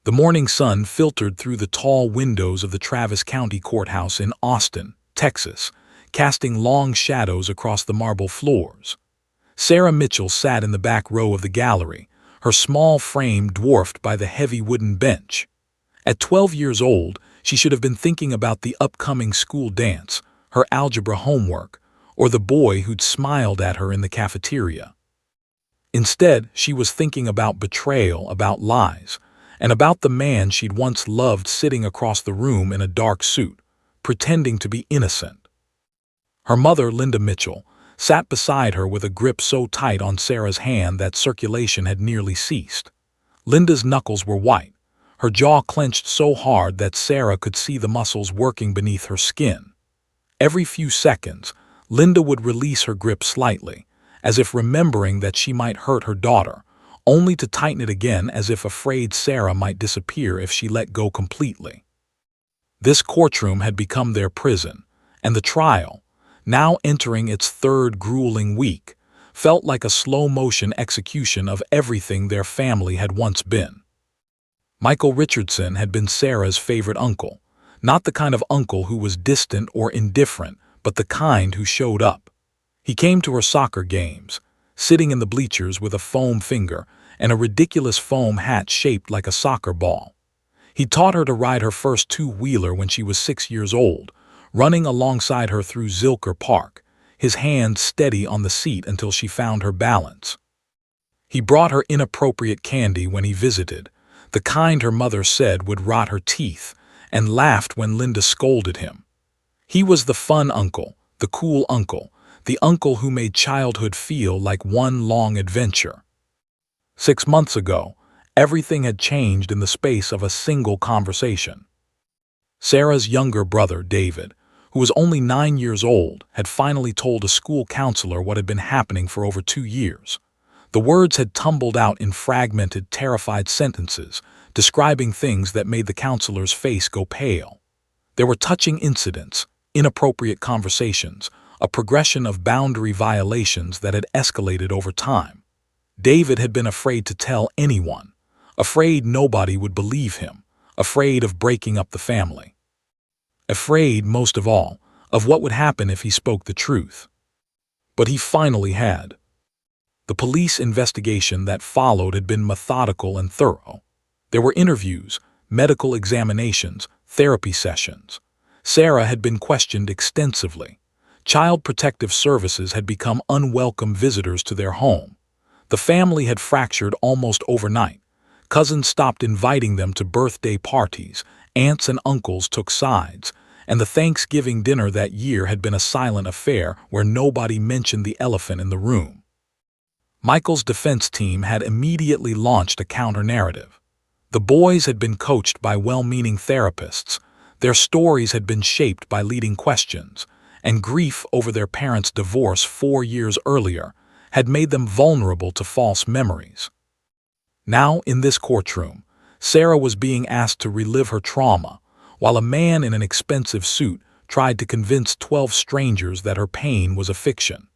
The morning sun filtered through the tall windows of the Travis County Courthouse in Austin, Texas, casting long shadows across the marble floors. Sarah Mitchell sat in the back row of the gallery, her small frame dwarfed by the heavy wooden bench. At 12 years old, she should have been thinking about the upcoming school dance, her algebra homework, or the boy who'd smiled at her in the cafeteria. Instead, she was thinking about betrayal, about lies, and about the man she'd once loved sitting across the room in a dark suit, pretending to be innocent. Her mother, Linda Mitchell, sat beside her with a grip so tight on Sarah's hand that circulation had nearly ceased. Linda's knuckles were white, her jaw clenched so hard that Sarah could see the muscles working beneath her skin. Every few seconds, Linda would release her grip slightly, as if remembering that she might hurt her daughter, only to tighten it again as if afraid Sarah might disappear if she let go completely. This courtroom had become their prison, and the trial, now entering its third grueling week, felt like a slow-motion execution of everything their family had once been. Michael Richardson had been Sarah's favorite uncle, not the kind of uncle who was distant or indifferent, but the kind who showed up. He came to her soccer games, sitting in the bleachers with a foam finger and a ridiculous foam hat shaped like a soccer ball. He taught her to ride her first two-wheeler when she was 6 years old, running alongside her through Zilker Park, his hand steady on the seat until she found her balance. He brought her inappropriate candy when he visited, the kind her mother said would rot her teeth, and laughed when Linda scolded him. He was the fun uncle, the cool uncle, the uncle who made childhood feel like one long adventure. 6 months ago, everything had changed in the space of a single conversation. Sarah's younger brother, David, who was only 9 years old, had finally told a school counselor what had been happening for over 2 years. The words had tumbled out in fragmented, terrified sentences, describing things that made the counselor's face go pale. There were touching incidents, inappropriate conversations, a progression of boundary violations that had escalated over time. David had been afraid to tell anyone, afraid nobody would believe him, afraid of breaking up the family. Afraid, most of all, of what would happen if he spoke the truth. But he finally had. The police investigation that followed had been methodical and thorough. There were interviews, medical examinations, therapy sessions. Sarah had been questioned extensively. Child Protective Services had become unwelcome visitors to their home. The family had fractured almost overnight. Cousins stopped inviting them to birthday parties, aunts and uncles took sides, and the Thanksgiving dinner that year had been a silent affair where nobody mentioned the elephant in the room. Michael's defense team had immediately launched a counter-narrative. The boys had been coached by well-meaning therapists, their stories had been shaped by leading questions, and grief over their parents' divorce 4 years earlier had made them vulnerable to false memories. Now, in this courtroom, Sarah was being asked to relive her trauma, while a man in an expensive suit tried to convince 12 strangers that her pain was a fiction.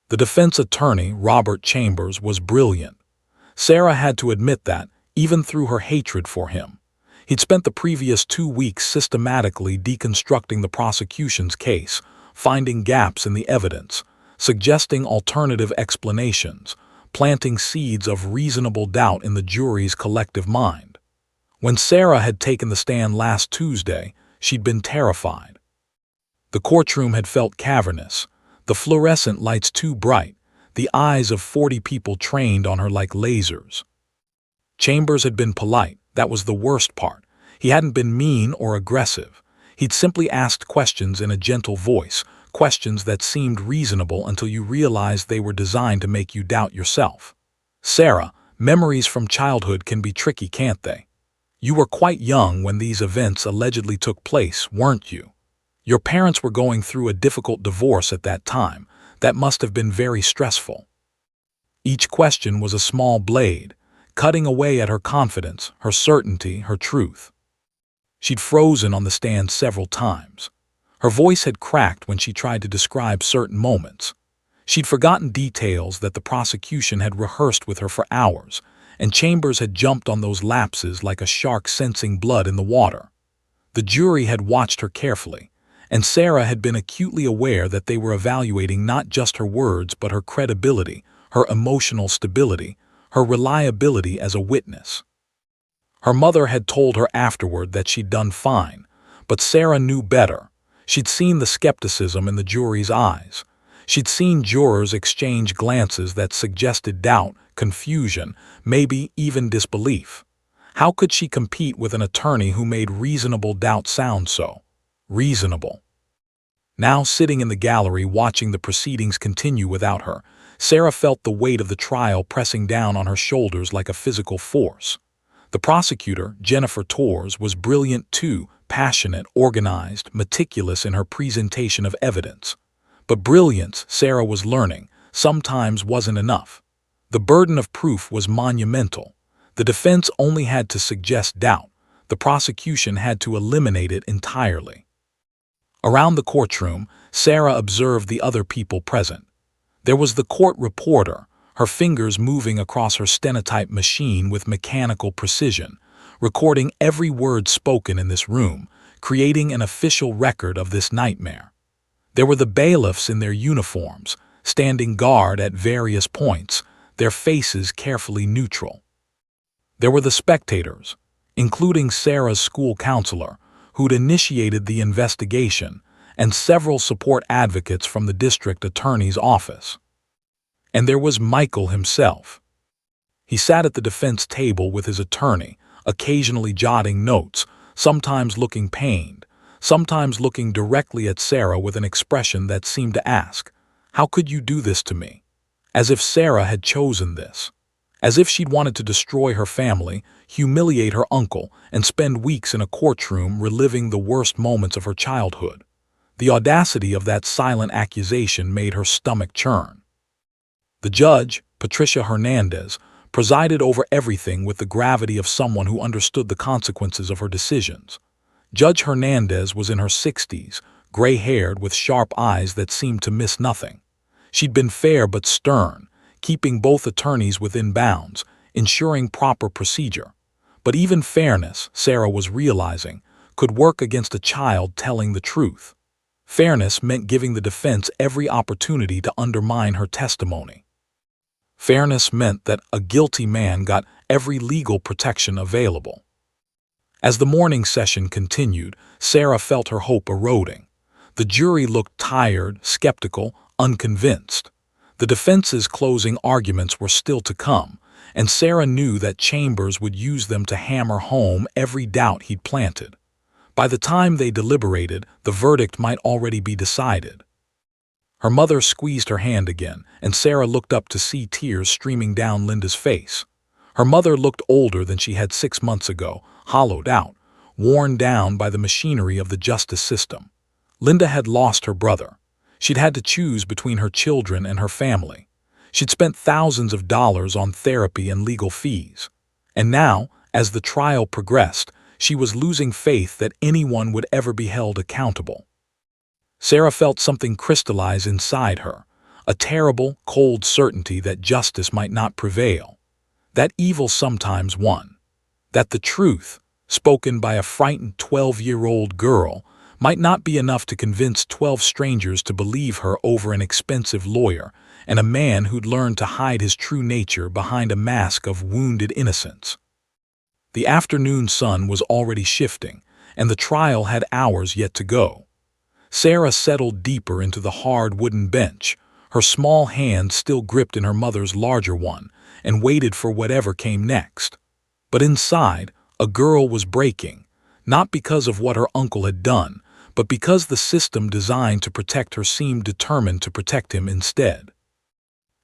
The defense attorney, Robert Chambers, was brilliant. Sarah had to admit that, even through her hatred for him. He'd spent the previous 2 weeks systematically deconstructing the prosecution's case, finding gaps in the evidence, suggesting alternative explanations, planting seeds of reasonable doubt in the jury's collective mind. When Sarah had taken the stand last Tuesday, she'd been terrified. The courtroom had felt cavernous, the fluorescent lights too bright, the eyes of 40 people trained on her like lasers. Chambers had been polite, that was the worst part. He hadn't been mean or aggressive. He'd simply asked questions in a gentle voice, questions that seemed reasonable until you realized they were designed to make you doubt yourself. Sarah, memories from childhood can be tricky, can't they? You were quite young when these events allegedly took place, weren't you? Your parents were going through a difficult divorce at that time. That must have been very stressful. Each question was a small blade, cutting away at her confidence, her certainty, her truth. She'd frozen on the stand several times. Her voice had cracked when she tried to describe certain moments. She'd forgotten details that the prosecution had rehearsed with her for hours, and Chambers had jumped on those lapses like a shark sensing blood in the water. The jury had watched her carefully, and Sarah had been acutely aware that they were evaluating not just her words but her credibility, her emotional stability, her reliability as a witness. Her mother had told her afterward that she'd done fine, but Sarah knew better. She'd seen the skepticism in the jury's eyes. She'd seen jurors exchange glances that suggested doubt, confusion, maybe even disbelief. How could she compete with an attorney who made reasonable doubt sound so reasonable? Now sitting in the gallery watching the proceedings continue without her, Sarah felt the weight of the trial pressing down on her shoulders like a physical force. The prosecutor, Jennifer Torres, was brilliant too, passionate, organized, meticulous in her presentation of evidence. But brilliance, Sarah was learning, sometimes wasn't enough. The burden of proof was monumental. The defense only had to suggest doubt. The prosecution had to eliminate it entirely. Around the courtroom, Sarah observed the other people present. There was the court reporter, her fingers moving across her stenotype machine with mechanical precision, recording every word spoken in this room, creating an official record of this nightmare. There were the bailiffs in their uniforms, standing guard at various points, their faces carefully neutral. There were the spectators, including Sarah's school counselor, who'd initiated the investigation, and several support advocates from the district attorney's office. And there was Michael himself. He sat at the defense table with his attorney, occasionally jotting notes, sometimes looking pained, sometimes looking directly at Sarah with an expression that seemed to ask, "How could you do this to me?" As if Sarah had chosen this. As if she'd wanted to destroy her family, humiliate her uncle, and spend weeks in a courtroom reliving the worst moments of her childhood. The audacity of that silent accusation made her stomach churn. The judge, Patricia Hernandez, presided over everything with the gravity of someone who understood the consequences of her decisions. Judge Hernandez was in her 60s, gray-haired with sharp eyes that seemed to miss nothing. She'd been fair but stern, keeping both attorneys within bounds, ensuring proper procedure. But even fairness, Sarah was realizing, could work against a child telling the truth. Fairness meant giving the defense every opportunity to undermine her testimony. Fairness meant that a guilty man got every legal protection available. As the morning session continued, Sarah felt her hope eroding. The jury looked tired, skeptical, unconvinced. The defense's closing arguments were still to come, and Sarah knew that Chambers would use them to hammer home every doubt he'd planted. By the time they deliberated, the verdict might already be decided. Her mother squeezed her hand again, and Sarah looked up to see tears streaming down Linda's face. Her mother looked older than she had 6 months ago, hollowed out, worn down by the machinery of the justice system. Linda had lost her brother. She'd had to choose between her children and her family. She'd spent thousands of dollars on therapy and legal fees. And now, as the trial progressed, she was losing faith that anyone would ever be held accountable. Sarah felt something crystallize inside her, a terrible, cold certainty that justice might not prevail, that evil sometimes won, that the truth, spoken by a frightened 12-year-old girl, might not be enough to convince 12 strangers to believe her over an expensive lawyer and a man who'd learned to hide his true nature behind a mask of wounded innocence. The afternoon sun was already shifting, and the trial had hours yet to go. Sarah settled deeper into the hard wooden bench, her small hand still gripped in her mother's larger one, and waited for whatever came next. But inside, a girl was breaking, not because of what her uncle had done, but because the system designed to protect her seemed determined to protect him instead.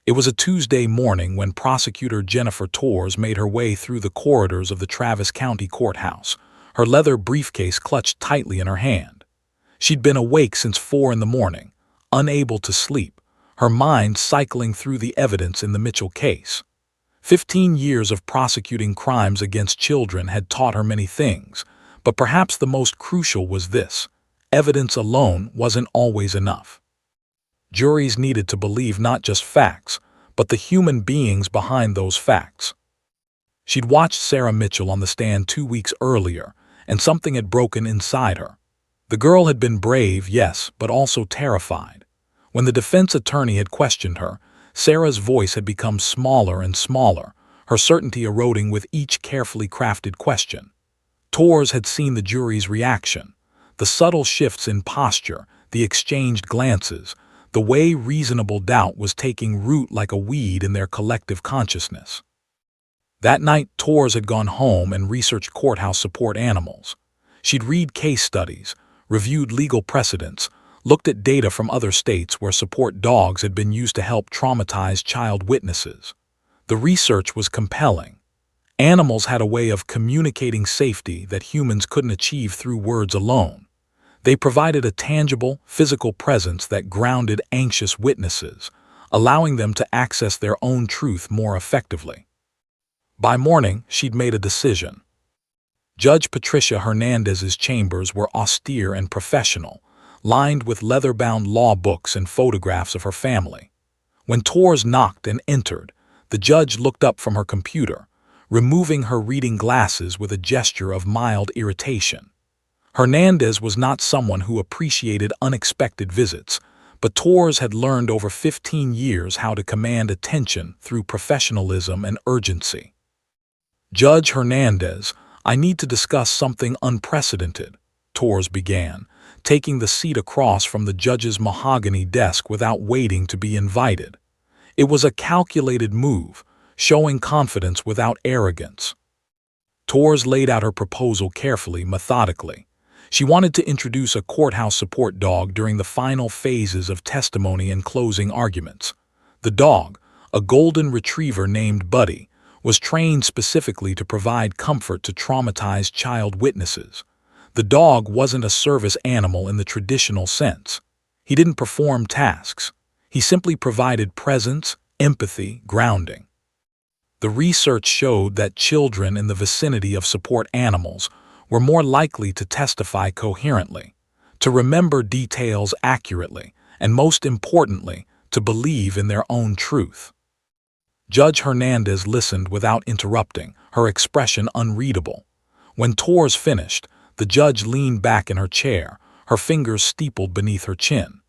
It was a Tuesday morning when Prosecutor Jennifer Torres made her way through the corridors of the Travis County Courthouse, her leather briefcase clutched tightly in her hand. She'd been awake since 4 in the morning, unable to sleep, her mind cycling through the evidence in the Mitchell case. 15 years of prosecuting crimes against children had taught her many things, but perhaps the most crucial was this: evidence alone wasn't always enough. Juries needed to believe not just facts, but the human beings behind those facts. She'd watched Sarah Mitchell on the stand 2 weeks earlier, and something had broken inside her. The girl had been brave, yes, but also terrified. When the defense attorney had questioned her, Sarah's voice had become smaller and smaller, her certainty eroding with each carefully crafted question. Torres had seen the jury's reaction, the subtle shifts in posture, the exchanged glances, the way reasonable doubt was taking root like a weed in their collective consciousness. That night, Torres had gone home and researched courthouse support animals. She'd read case studies, reviewed legal precedents, looked at data from other states where support dogs had been used to help traumatized child witnesses. The research was compelling. Animals had a way of communicating safety that humans couldn't achieve through words alone. They provided a tangible, physical presence that grounded anxious witnesses, allowing them to access their own truth more effectively. By morning, she'd made a decision. Judge Patricia Hernandez's chambers were austere and professional, lined with leather-bound law books and photographs of her family. When Torres knocked and entered, the judge looked up from her computer, removing her reading glasses with a gesture of mild irritation. Hernandez was not someone who appreciated unexpected visits, but Torres had learned over 15 years how to command attention through professionalism and urgency. "Judge Hernandez, I need to discuss something unprecedented," Torres began, taking the seat across from the judge's mahogany desk without waiting to be invited. It was a calculated move, showing confidence without arrogance. Torres laid out her proposal carefully, methodically. She wanted to introduce a courthouse support dog during the final phases of testimony and closing arguments. The dog, a golden retriever named Buddy, was trained specifically to provide comfort to traumatized child witnesses. The dog wasn't a service animal in the traditional sense. He didn't perform tasks. He simply provided presence, empathy, grounding. The research showed that children in the vicinity of support animals were more likely to testify coherently, to remember details accurately, and most importantly, to believe in their own truth. Judge Hernandez listened without interrupting, her expression unreadable. When Torres finished, the judge leaned back in her chair, her fingers steepled beneath her chin.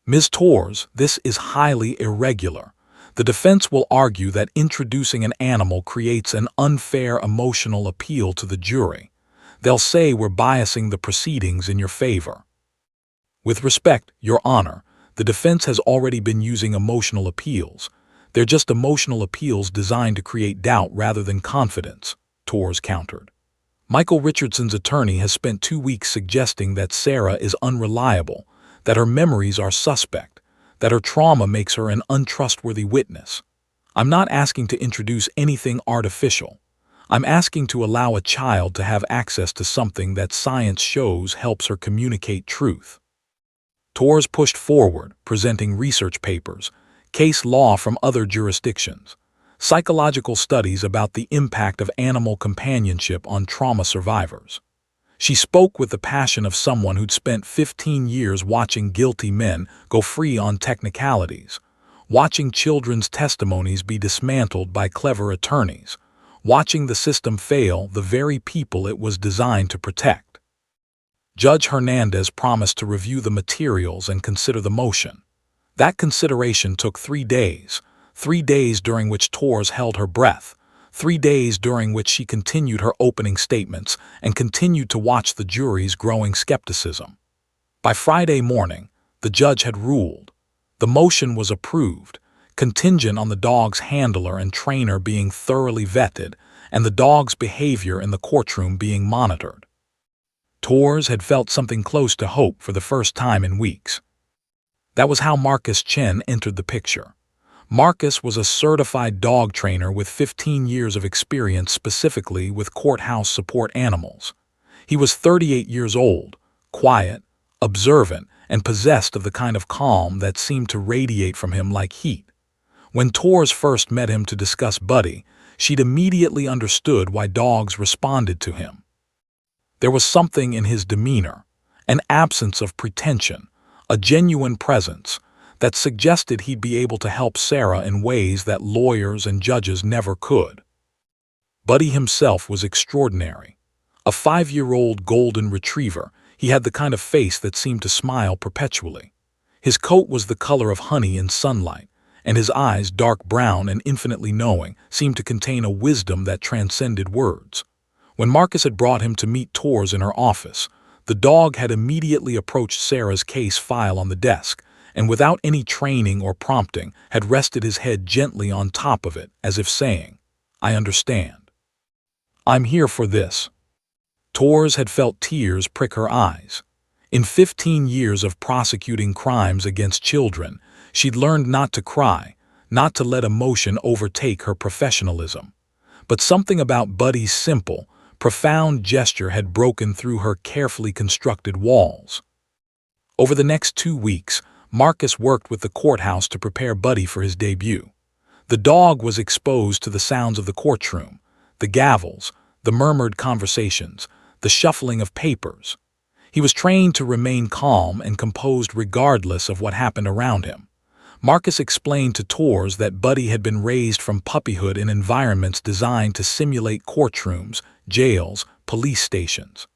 "Ms. Torres, this is highly irregular. The defense will argue that introducing an animal creates an unfair emotional appeal to the jury. They'll say we're biasing the proceedings in your favor." "With respect, Your Honor, the defense has already been using emotional appeals. They're just emotional appeals designed to create doubt rather than confidence," Torres countered. "Michael Richardson's attorney has spent 2 weeks suggesting that Sarah is unreliable, that her memories are suspect, that her trauma makes her an untrustworthy witness. I'm not asking to introduce anything artificial. I'm asking to allow a child to have access to something that science shows helps her communicate truth." Torres pushed forward, presenting research papers, case law from other jurisdictions, psychological studies about the impact of animal companionship on trauma survivors. She spoke with the passion of someone who'd spent 15 years watching guilty men go free on technicalities, watching children's testimonies be dismantled by clever attorneys, watching the system fail the very people it was designed to protect. Judge Hernandez promised to review the materials and consider the motion. That consideration took 3 days, 3 days during which Torres held her breath, 3 days during which she continued her opening statements and continued to watch the jury's growing skepticism. By Friday morning, the judge had ruled. The motion was approved, contingent on the dog's handler and trainer being thoroughly vetted and the dog's behavior in the courtroom being monitored. Torres had felt something close to hope for the first time in weeks. That was how Marcus Chen entered the picture. Marcus was a certified dog trainer with 15 years of experience specifically with courthouse support animals. He was 38 years old, quiet, observant, and possessed of the kind of calm that seemed to radiate from him like heat. When Torres first met him to discuss Buddy, she'd immediately understood why dogs responded to him. There was something in his demeanor, an absence of pretension, a genuine presence, that suggested he'd be able to help Sarah in ways that lawyers and judges never could. Buddy himself was extraordinary. A 5-year-old golden retriever, he had the kind of face that seemed to smile perpetually. His coat was the color of honey in sunlight, and his eyes, dark brown and infinitely knowing, seemed to contain a wisdom that transcended words. When Marcus had brought him to meet Tors in her office, the dog had immediately approached Sarah's case file on the desk, and without any training or prompting, had rested his head gently on top of it, as if saying, "I understand. I'm here for this." Tors had felt tears prick her eyes. In 15 years of prosecuting crimes against children, she'd learned not to cry, not to let emotion overtake her professionalism. But something about Buddy's simple, profound gesture had broken through her carefully constructed walls. Over the next 2 weeks, Marcus worked with the courthouse to prepare Buddy for his debut. The dog was exposed to the sounds of the courtroom, the gavels, the murmured conversations, the shuffling of papers. He was trained to remain calm and composed regardless of what happened around him. Marcus explained to Tors that Buddy had been raised from puppyhood in environments designed to simulate courtrooms, jails, police stations.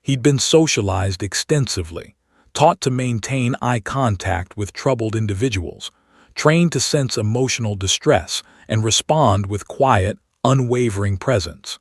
He'd been socialized extensively, taught to maintain eye contact with troubled individuals, trained to sense emotional distress and respond with quiet, unwavering presence.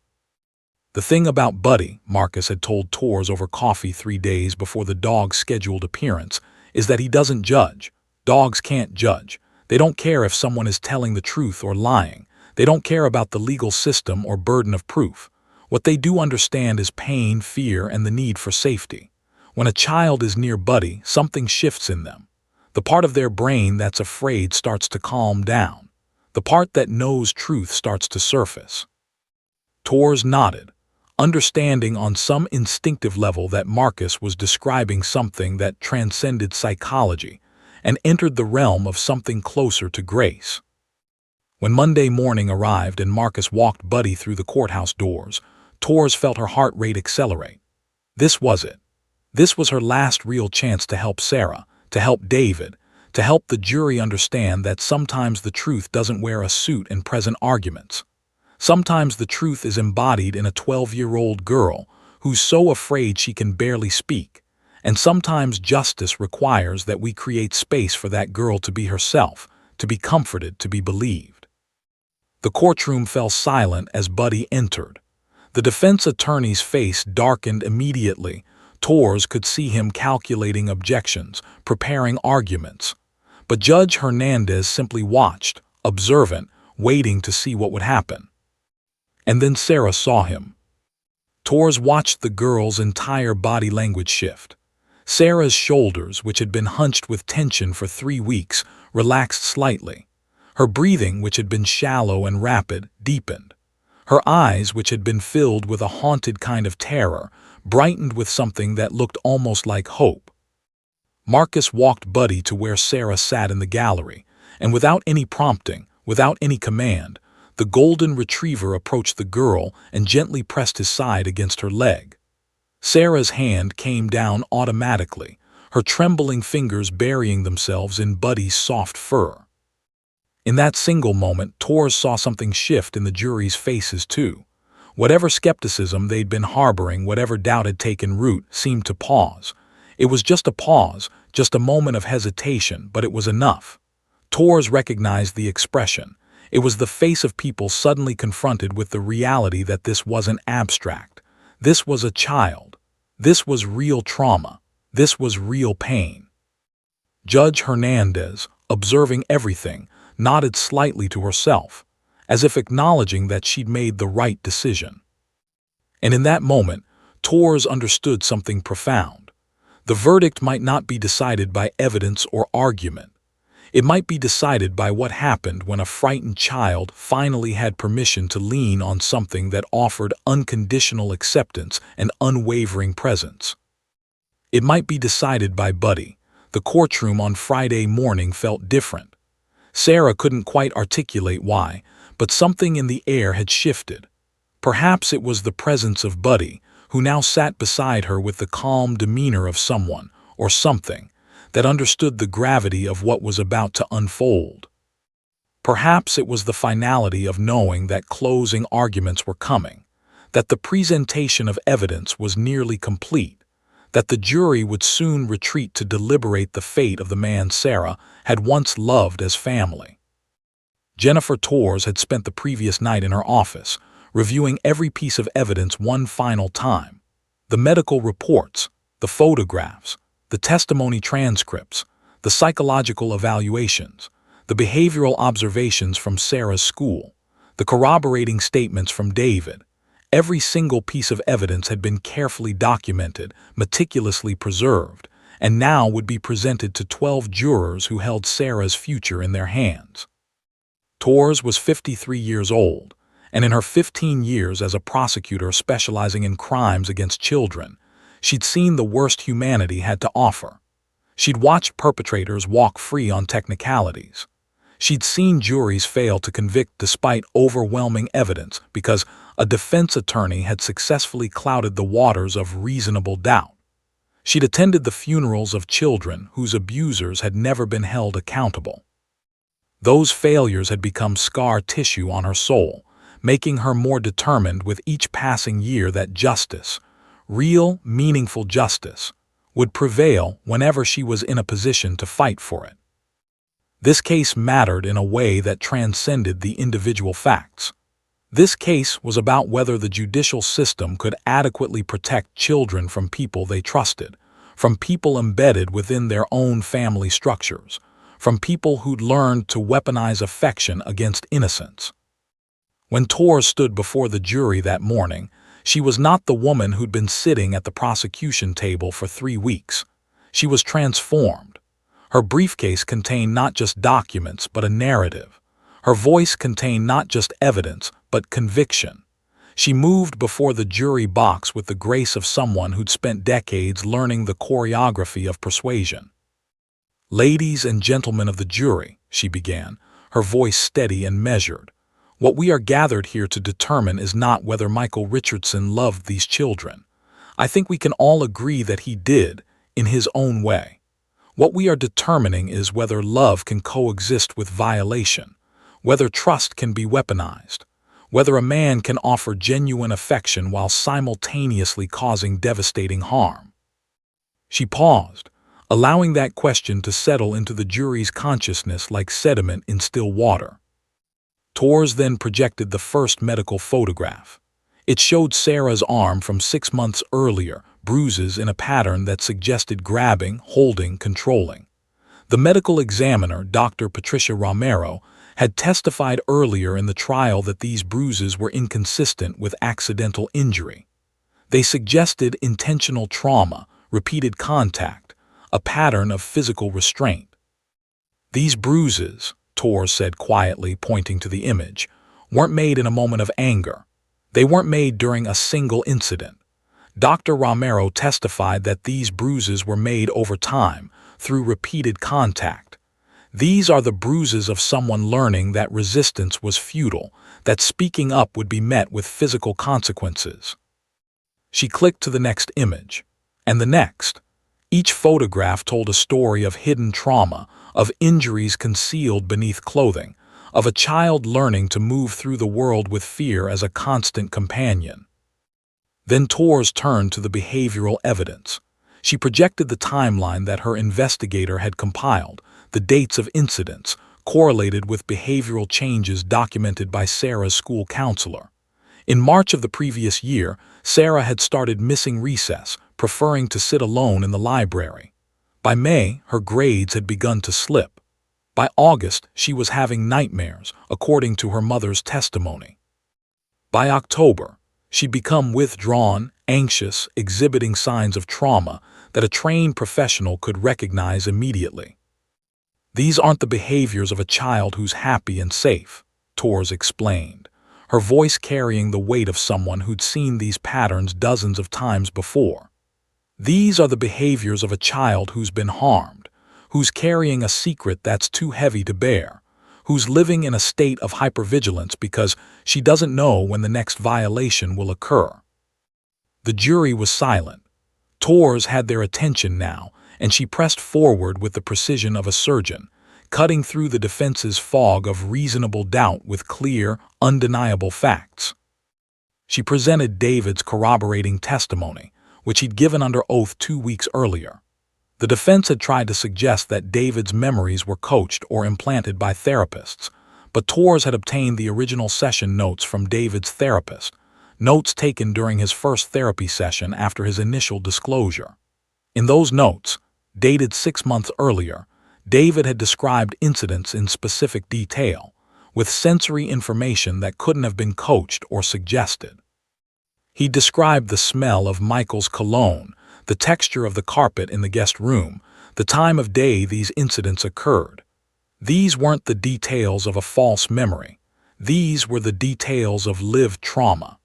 "The thing about Buddy," Marcus had told Tors over coffee 3 days before the dog's scheduled appearance, "is that he doesn't judge. Dogs can't judge. They don't care if someone is telling the truth or lying. They don't care about the legal system or burden of proof. What they do understand is pain, fear, and the need for safety. When a child is near Buddy, something shifts in them. The part of their brain that's afraid starts to calm down. The part that knows truth starts to surface." Tors nodded, understanding on some instinctive level that Marcus was describing something that transcended psychology and entered the realm of something closer to grace. When Monday morning arrived and Marcus walked Buddy through the courthouse doors, Tors felt her heart rate accelerate. This was it. This was her last real chance to help Sarah, to help David, to help the jury understand that sometimes the truth doesn't wear a suit in present arguments. Sometimes the truth is embodied in a 12-year-old girl who's so afraid she can barely speak, and sometimes justice requires that we create space for that girl to be herself, to be comforted, to be believed. The courtroom fell silent as Buddy entered. The defense attorney's face darkened immediately. Tors could see him calculating objections, preparing arguments. But Judge Hernandez simply watched, observant, waiting to see what would happen. And then Sarah saw him. Tors watched the girl's entire body language shift. Sarah's shoulders, which had been hunched with tension for 3 weeks, relaxed slightly. Her breathing, which had been shallow and rapid, deepened. Her eyes, which had been filled with a haunted kind of terror, brightened with something that looked almost like hope. Marcus walked Buddy to where Sarah sat in the gallery, and without any prompting, without any command, the golden retriever approached the girl and gently pressed his side against her leg. Sarah's hand came down automatically, her trembling fingers burying themselves in Buddy's soft fur. In that single moment, Tors saw something shift in the jury's faces too. Whatever skepticism they'd been harboring, whatever doubt had taken root, seemed to pause. It was just a pause, just a moment of hesitation, but it was enough. Tors recognized the expression. It was the face of people suddenly confronted with the reality that this wasn't abstract. This was a child. This was real trauma. This was real pain. Judge Hernandez, observing everything, nodded slightly to herself, as if acknowledging that she'd made the right decision. And in that moment, Tors understood something profound. The verdict might not be decided by evidence or argument. It might be decided by what happened when a frightened child finally had permission to lean on something that offered unconditional acceptance and unwavering presence. It might be decided by Buddy. The courtroom on Friday morning felt different. Sarah couldn't quite articulate why, but something in the air had shifted. Perhaps it was the presence of Buddy, who now sat beside her with the calm demeanor of someone, or something, that understood the gravity of what was about to unfold. Perhaps it was the finality of knowing that closing arguments were coming, that the presentation of evidence was nearly complete, that the jury would soon retreat to deliberate the fate of the man Sarah had once loved as family. Jennifer Torres had spent the previous night in her office, reviewing every piece of evidence one final time. The medical reports, the photographs, the testimony transcripts, the psychological evaluations, the behavioral observations from Sarah's school, the corroborating statements from David. Every single piece of evidence had been carefully documented, meticulously preserved, and now would be presented to 12 jurors who held Sarah's future in their hands. Torres was 53 years old, and in her 15 years as a prosecutor specializing in crimes against children, she'd seen the worst humanity had to offer. She'd watched perpetrators walk free on technicalities. She'd seen juries fail to convict despite overwhelming evidence because a defense attorney had successfully clouded the waters of reasonable doubt. She'd attended the funerals of children whose abusers had never been held accountable. Those failures had become scar tissue on her soul, making her more determined with each passing year that justice, real, meaningful justice, would prevail whenever she was in a position to fight for it. This case mattered in a way that transcended the individual facts. This case was about whether the judicial system could adequately protect children from people they trusted, from people embedded within their own family structures, from people who'd learned to weaponize affection against innocence. When Torres stood before the jury that morning, she was not the woman who'd been sitting at the prosecution table for 3 weeks. She was transformed. Her briefcase contained not just documents but a narrative. Her voice contained not just evidence but conviction. She moved before the jury box with the grace of someone who'd spent decades learning the choreography of persuasion. "Ladies and gentlemen of the jury," she began, her voice steady and measured, "what we are gathered here to determine is not whether Michael Richardson loved these children. I think we can all agree that he did, in his own way. What we are determining is whether love can coexist with violation, whether trust can be weaponized, whether a man can offer genuine affection while simultaneously causing devastating harm." She paused, allowing that question to settle into the jury's consciousness like sediment in still water. Torres then projected the first medical photograph. It showed Sarah's arm from 6 months earlier, bruises in a pattern that suggested grabbing, holding, controlling. The medical examiner, Dr. Patricia Romero, had testified earlier in the trial that these bruises were inconsistent with accidental injury. They suggested intentional trauma, repeated contact, a pattern of physical restraint. "These bruises," Torres said quietly, pointing to the image, "weren't made in a moment of anger. They weren't made during a single incident. Dr. Romero testified that these bruises were made over time, through repeated contact. These are the bruises of someone learning that resistance was futile, that speaking up would be met with physical consequences." She clicked to the next image, and the next. Each photograph told a story of hidden trauma, of injuries concealed beneath clothing, of a child learning to move through the world with fear as a constant companion. Then Torres turned to the behavioral evidence. She projected the timeline that her investigator had compiled, the dates of incidents, correlated with behavioral changes documented by Sarah's school counselor. In March of the previous year, Sarah had started missing recess, preferring to sit alone in the library. By May, her grades had begun to slip. By August, she was having nightmares, according to her mother's testimony. By October, she'd become withdrawn, anxious, exhibiting signs of trauma that a trained professional could recognize immediately. "These aren't the behaviors of a child who's happy and safe," Torres explained, her voice carrying the weight of someone who'd seen these patterns dozens of times before. "These are the behaviors of a child who's been harmed, who's carrying a secret that's too heavy to bear, who's living in a state of hypervigilance because she doesn't know when the next violation will occur." The jury was silent. Torres had their attention now, and she pressed forward with the precision of a surgeon, cutting through the defense's fog of reasonable doubt with clear, undeniable facts. She presented David's corroborating testimony, which he'd given under oath 2 weeks earlier. The defense had tried to suggest that David's memories were coached or implanted by therapists, but Torres had obtained the original session notes from David's therapist, notes taken during his first therapy session after his initial disclosure. In those notes, dated 6 months earlier, David had described incidents in specific detail, with sensory information that couldn't have been coached or suggested. He described the smell of Michael's cologne, the texture of the carpet in the guest room, the time of day these incidents occurred. These weren't the details of a false memory. These were the details of lived trauma.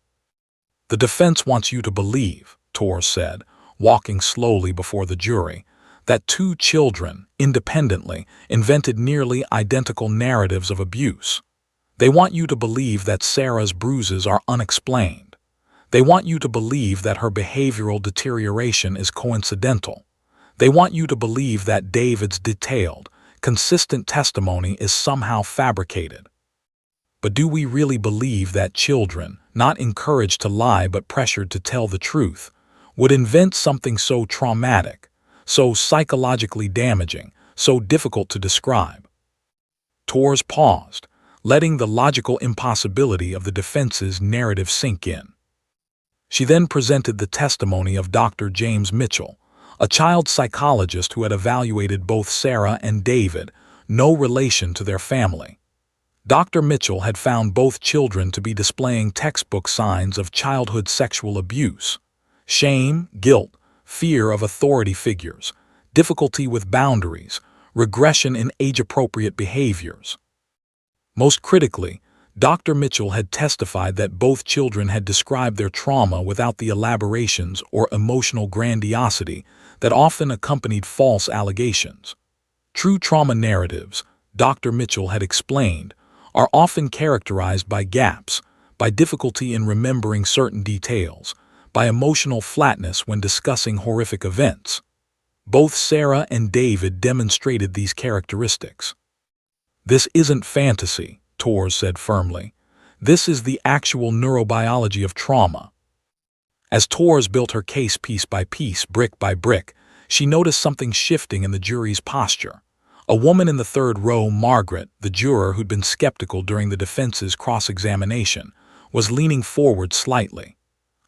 "The defense wants you to believe," Torres said, walking slowly before the jury, "that 2 children, independently, invented nearly identical narratives of abuse. They want you to believe that Sarah's bruises are unexplained. They want you to believe that her behavioral deterioration is coincidental. They want you to believe that David's detailed, consistent testimony is somehow fabricated. But do we really believe that children, not encouraged to lie but pressured to tell the truth, would invent something so traumatic, so psychologically damaging, so difficult to describe?" Torres paused, letting the logical impossibility of the defense's narrative sink in. She then presented the testimony of Dr. James Mitchell, a child psychologist who had evaluated both Sarah and David, no relation to their family. Dr. Mitchell had found both children to be displaying textbook signs of childhood sexual abuse: shame, guilt, fear of authority figures, difficulty with boundaries, regression in age-appropriate behaviors. Most critically, Dr. Mitchell had testified that both children had described their trauma without the elaborations or emotional grandiosity that often accompanied false allegations. True trauma narratives, Dr. Mitchell had explained, are often characterized by gaps, by difficulty in remembering certain details, by emotional flatness when discussing horrific events. Both Sarah and David demonstrated these characteristics. "This isn't fantasy," Torres said firmly. "This is the actual neurobiology of trauma." As Torres built her case piece by piece, brick by brick, she noticed something shifting in the jury's posture. A woman in the third row, Margaret, the juror who'd been skeptical during the defense's cross-examination, was leaning forward slightly.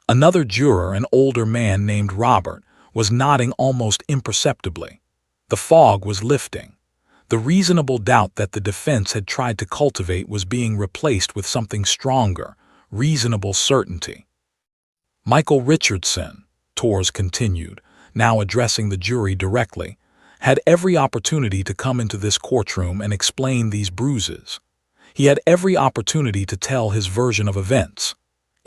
Another juror, an older man named Robert, was nodding almost imperceptibly. The fog was lifting. The reasonable doubt that the defense had tried to cultivate was being replaced with something stronger, reasonable certainty. "Michael Richardson," Torres continued, now addressing the jury directly, "had every opportunity to come into this courtroom and explain these bruises. He had every opportunity to tell his version of events.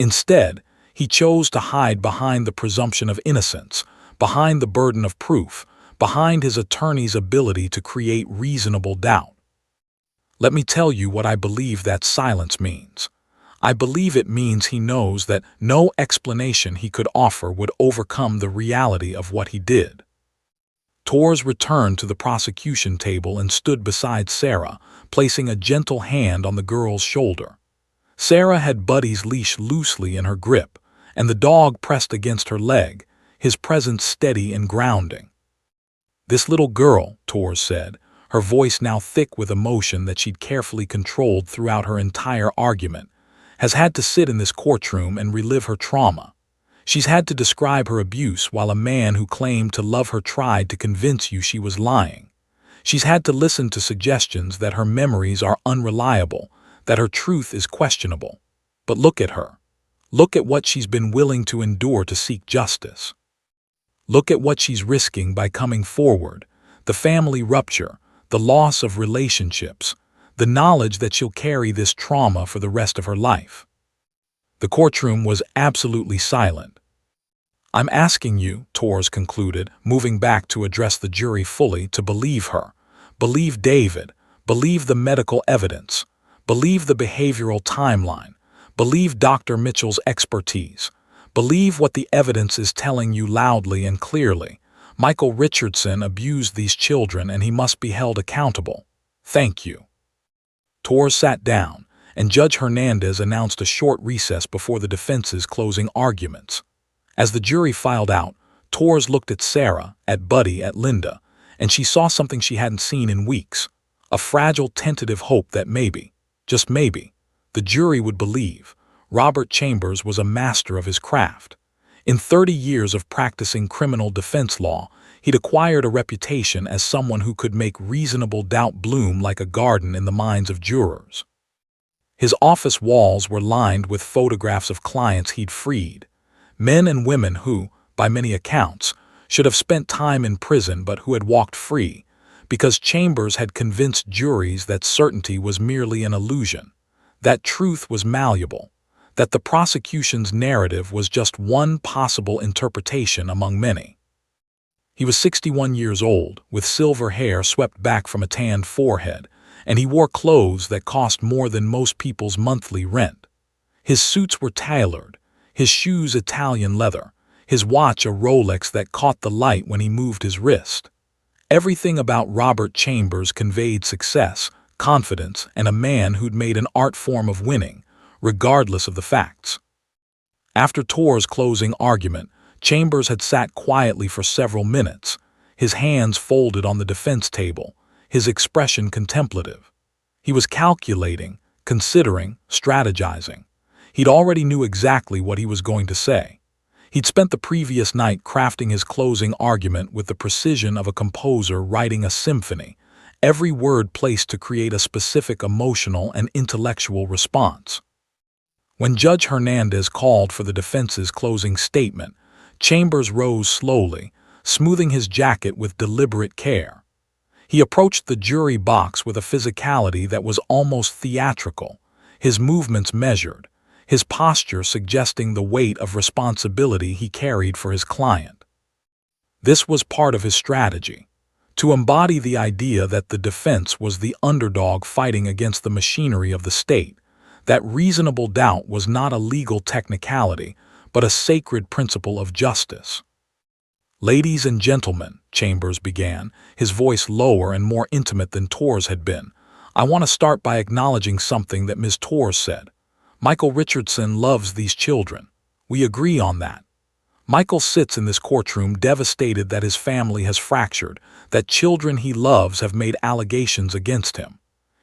Instead, he chose to hide behind the presumption of innocence, behind the burden of proof, behind his attorney's ability to create reasonable doubt. Let me tell you what I believe that silence means. I believe it means he knows that no explanation he could offer would overcome the reality of what he did." Torres returned to the prosecution table and stood beside Sarah, placing a gentle hand on the girl's shoulder. Sarah had Buddy's leash loosely in her grip, and the dog pressed against her leg, his presence steady and grounding. "This little girl," Torres said, her voice now thick with emotion that she'd carefully controlled throughout her entire argument, "has had to sit in this courtroom and relive her trauma. She's had to describe her abuse while a man who claimed to love her tried to convince you she was lying. She's had to listen to suggestions that her memories are unreliable, that her truth is questionable. But look at her. Look at what she's been willing to endure to seek justice. Look at what she's risking by coming forward, the family rupture, the loss of relationships, the knowledge that she'll carry this trauma for the rest of her life." The courtroom was absolutely silent. "I'm asking you," Torres concluded, moving back to address the jury fully, "to believe her. Believe David. Believe the medical evidence. Believe the behavioral timeline. Believe Dr. Mitchell's expertise. Believe what the evidence is telling you loudly and clearly. Michael Richardson abused these children and he must be held accountable. Thank you. Torres sat down, and Judge Hernandez announced a short recess before the defense's closing arguments. As the jury filed out, Torres looked at Sarah, at Buddy, at Linda, and she saw something she hadn't seen in weeks. A fragile, tentative hope that maybe, just maybe, the jury would believe Robert Chambers was a master of his craft. In 30 years of practicing criminal defense law, he'd acquired a reputation as someone who could make reasonable doubt bloom like a garden in the minds of jurors. His office walls were lined with photographs of clients he'd freed, men and women who, by many accounts, should have spent time in prison but who had walked free, because Chambers had convinced juries that certainty was merely an illusion, that truth was malleable, that the prosecution's narrative was just one possible interpretation among many. He was 61 years old, with silver hair swept back from a tanned forehead, and he wore clothes that cost more than most people's monthly rent. His suits were tailored, his shoes Italian leather, his watch a Rolex that caught the light when he moved his wrist. Everything about Robert Chambers conveyed success, confidence, and a man who'd made an art form of winning, regardless of the facts. After Torres' closing argument, Chambers had sat quietly for several minutes, his hands folded on the defense table, his expression contemplative. He was calculating, considering, strategizing. He'd already knew exactly what he was going to say. He'd spent the previous night crafting his closing argument with the precision of a composer writing a symphony, every word placed to create a specific emotional and intellectual response. When Judge Hernandez called for the defense's closing statement, Chambers rose slowly, smoothing his jacket with deliberate care. He approached the jury box with a physicality that was almost theatrical, his movements measured, his posture suggesting the weight of responsibility he carried for his client. This was part of his strategy, to embody the idea that the defense was the underdog fighting against the machinery of the state, that reasonable doubt was not a legal technicality, but a sacred principle of justice. "Ladies and gentlemen," Chambers began, his voice lower and more intimate than Torres had been, "I want to start by acknowledging something that Ms. Torres said. Michael Richardson loves these children. We agree on that. Michael sits in this courtroom devastated that his family has fractured, that children he loves have made allegations against him.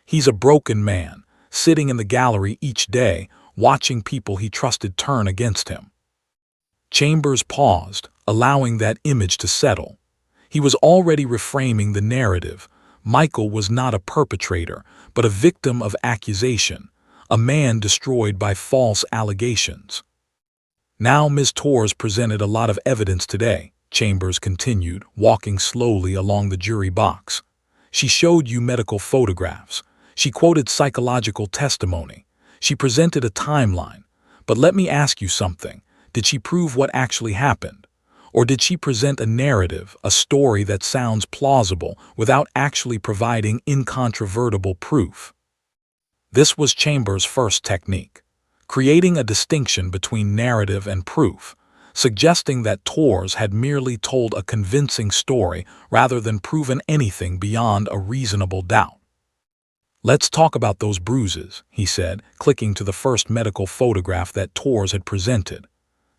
He's a broken man, sitting in the gallery each day, watching people he trusted turn against him." Chambers paused, allowing that image to settle. He was already reframing the narrative. Michael was not a perpetrator, but a victim of accusation, a man destroyed by false allegations. "Now Ms. Torres presented a lot of evidence today," Chambers continued, walking slowly along the jury box. "She showed you medical photographs. She quoted psychological testimony. She presented a timeline. But let me ask you something. Did she prove what actually happened? Or did she present a narrative, a story that sounds plausible without actually providing incontrovertible proof?" This was Chambers' first technique, creating a distinction between narrative and proof, suggesting that Torres had merely told a convincing story rather than proven anything beyond a reasonable doubt. "Let's talk about those bruises," he said, clicking to the first medical photograph that Torres had presented.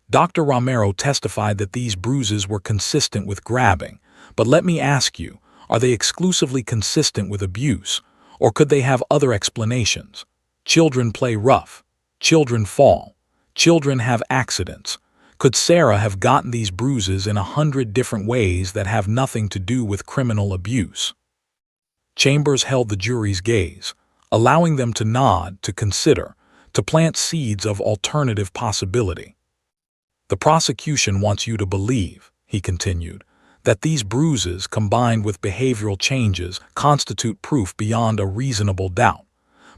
"Dr. Romero testified that these bruises were consistent with grabbing, but let me ask you, are they exclusively consistent with abuse, or could they have other explanations? Children play rough. Children fall. Children have accidents. Could Sarah have gotten these bruises in 100 different ways that have nothing to do with criminal abuse?" Chambers held the jury's gaze, allowing them to nod, to consider, to plant seeds of alternative possibility. "The prosecution wants you to believe," he continued, "that these bruises, combined with behavioral changes, constitute proof beyond a reasonable doubt.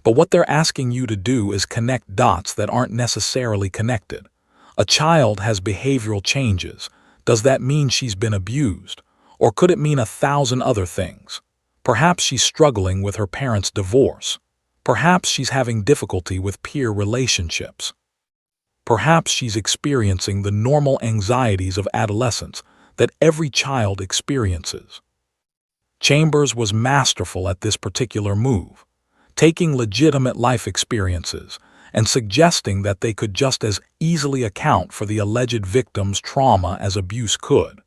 But what they're asking you to do is connect dots that aren't necessarily connected. A child has behavioral changes. Does that mean she's been abused? Or could it mean 1,000 other things? Perhaps she's struggling with her parents' divorce. Perhaps she's having difficulty with peer relationships. Perhaps she's experiencing the normal anxieties of adolescence that every child experiences." Chambers was masterful at this particular move, taking legitimate life experiences and suggesting that they could just as easily account for the alleged victim's trauma as abuse could.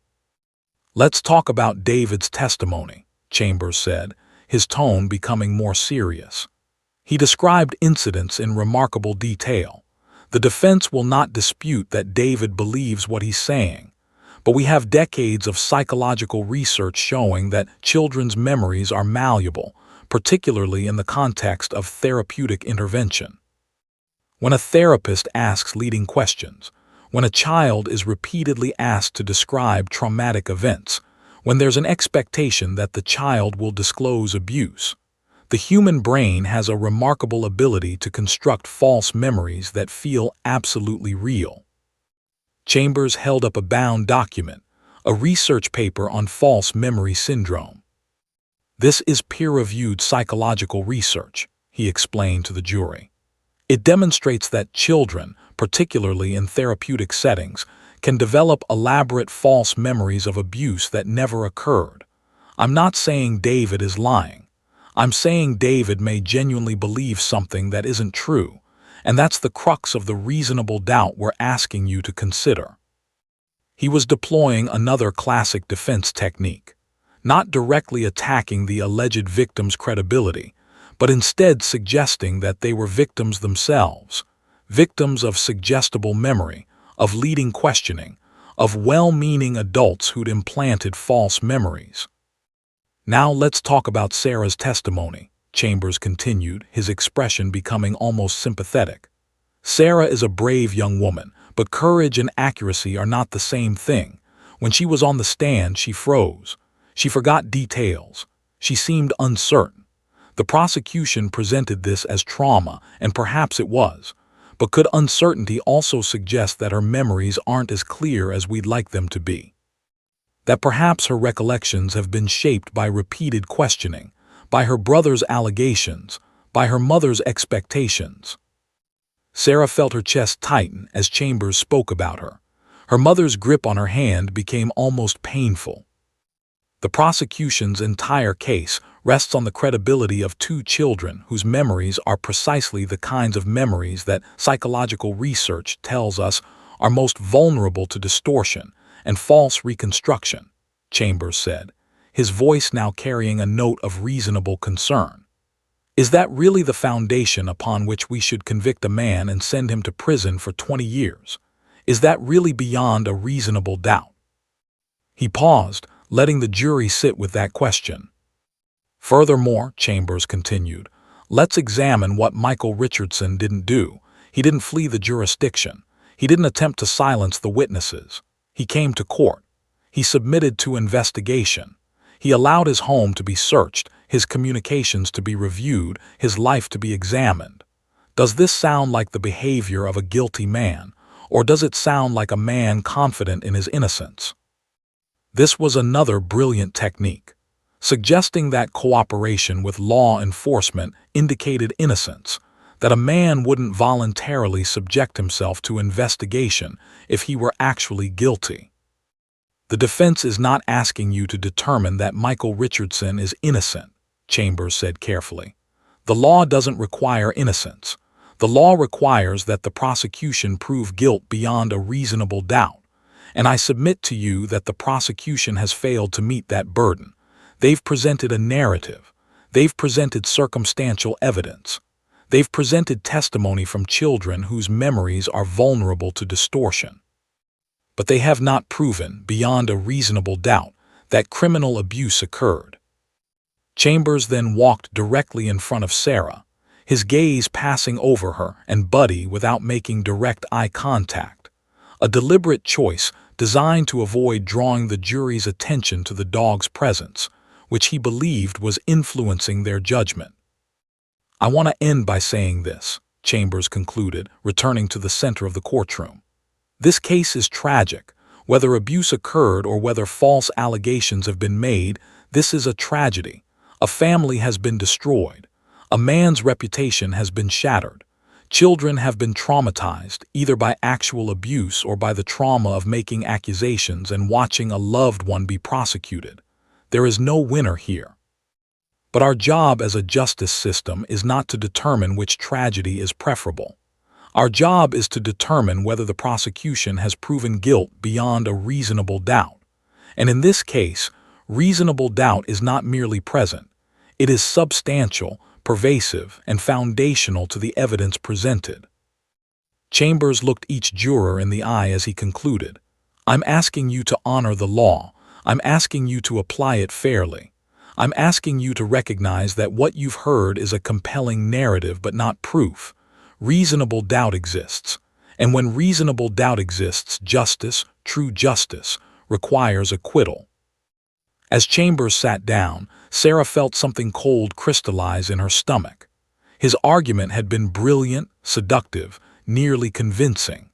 "Let's talk about David's testimony," Chambers said, his tone becoming more serious. He described incidents in remarkable detail. "The defense will not dispute that David believes what he's saying, but we have decades of psychological research showing that children's memories are malleable, particularly in the context of therapeutic intervention. When a therapist asks leading questions, when a child is repeatedly asked to describe traumatic events, when there's an expectation that the child will disclose abuse, the human brain has a remarkable ability to construct false memories that feel absolutely real." Chambers held up a bound document, a research paper on false memory syndrome. "This is peer-reviewed psychological research," he explained to the jury. "It demonstrates that children, particularly in therapeutic settings, can develop elaborate false memories of abuse that never occurred. I'm not saying David is lying. I'm saying David may genuinely believe something that isn't true, and that's the crux of the reasonable doubt we're asking you to consider." He was deploying another classic defense technique, not directly attacking the alleged victim's credibility, but instead suggesting that they were victims themselves, victims of suggestible memory, of leading questioning, of well-meaning adults who'd implanted false memories. "Now let's talk about Sarah's testimony," Chambers continued, his expression becoming almost sympathetic. "Sarah is a brave young woman, but courage and accuracy are not the same thing. When she was on the stand, she froze. She forgot details. She seemed uncertain. The prosecution presented this as trauma, and perhaps it was. But could uncertainty also suggest that her memories aren't as clear as we'd like them to be? That perhaps her recollections have been shaped by repeated questioning, by her brother's allegations, by her mother's expectations?" Sarah felt her chest tighten as Chambers spoke about her. Her mother's grip on her hand became almost painful. "The prosecution's entire case rests on the credibility of two children whose memories are precisely the kinds of memories that psychological research tells us are most vulnerable to distortion and false reconstruction," Chambers said, his voice now carrying a note of reasonable concern. "Is that really the foundation upon which we should convict a man and send him to prison for 20 years? Is that really beyond a reasonable doubt?" He paused, letting the jury sit with that question. "Furthermore," Chambers continued, "let's examine what Michael Richardson didn't do. He didn't flee the jurisdiction. He didn't attempt to silence the witnesses. He came to court. He submitted to investigation. He allowed his home to be searched, his communications to be reviewed, his life to be examined. Does this sound like the behavior of a guilty man, or does it sound like a man confident in his innocence?" This was another brilliant technique, suggesting that cooperation with law enforcement indicated innocence, that a man wouldn't voluntarily subject himself to investigation if he were actually guilty. "The defense is not asking you to determine that Michael Richardson is innocent," Chambers said carefully. "The law doesn't require innocence. The law requires that the prosecution prove guilt beyond a reasonable doubt, and I submit to you that the prosecution has failed to meet that burden. They've presented a narrative. They've presented circumstantial evidence. They've presented testimony from children whose memories are vulnerable to distortion. But they have not proven, beyond a reasonable doubt, that criminal abuse occurred." Chambers then walked directly in front of Sarah, his gaze passing over her and Buddy without making direct eye contact, a deliberate choice designed to avoid drawing the jury's attention to the dog's presence, which he believed was influencing their judgment. "I want to end by saying this," Chambers concluded, returning to the center of the courtroom. "This case is tragic. Whether abuse occurred or whether false allegations have been made, this is a tragedy. A family has been destroyed. A man's reputation has been shattered. Children have been traumatized, either by actual abuse or by the trauma of making accusations and watching a loved one be prosecuted. There is no winner here. But our job as a justice system is not to determine which tragedy is preferable. Our job is to determine whether the prosecution has proven guilt beyond a reasonable doubt. And in this case, reasonable doubt is not merely present. It is substantial, pervasive, and foundational to the evidence presented. Chambers looked each juror in the eye as he concluded, "I'm asking you to honor the law. I'm asking you to apply it fairly. I'm asking you to recognize that what you've heard is a compelling narrative but not proof. Reasonable doubt exists. And when reasonable doubt exists, justice, true justice, requires acquittal." As Chambers sat down, Sarah felt something cold crystallize in her stomach. His argument had been brilliant, seductive, nearly convincing.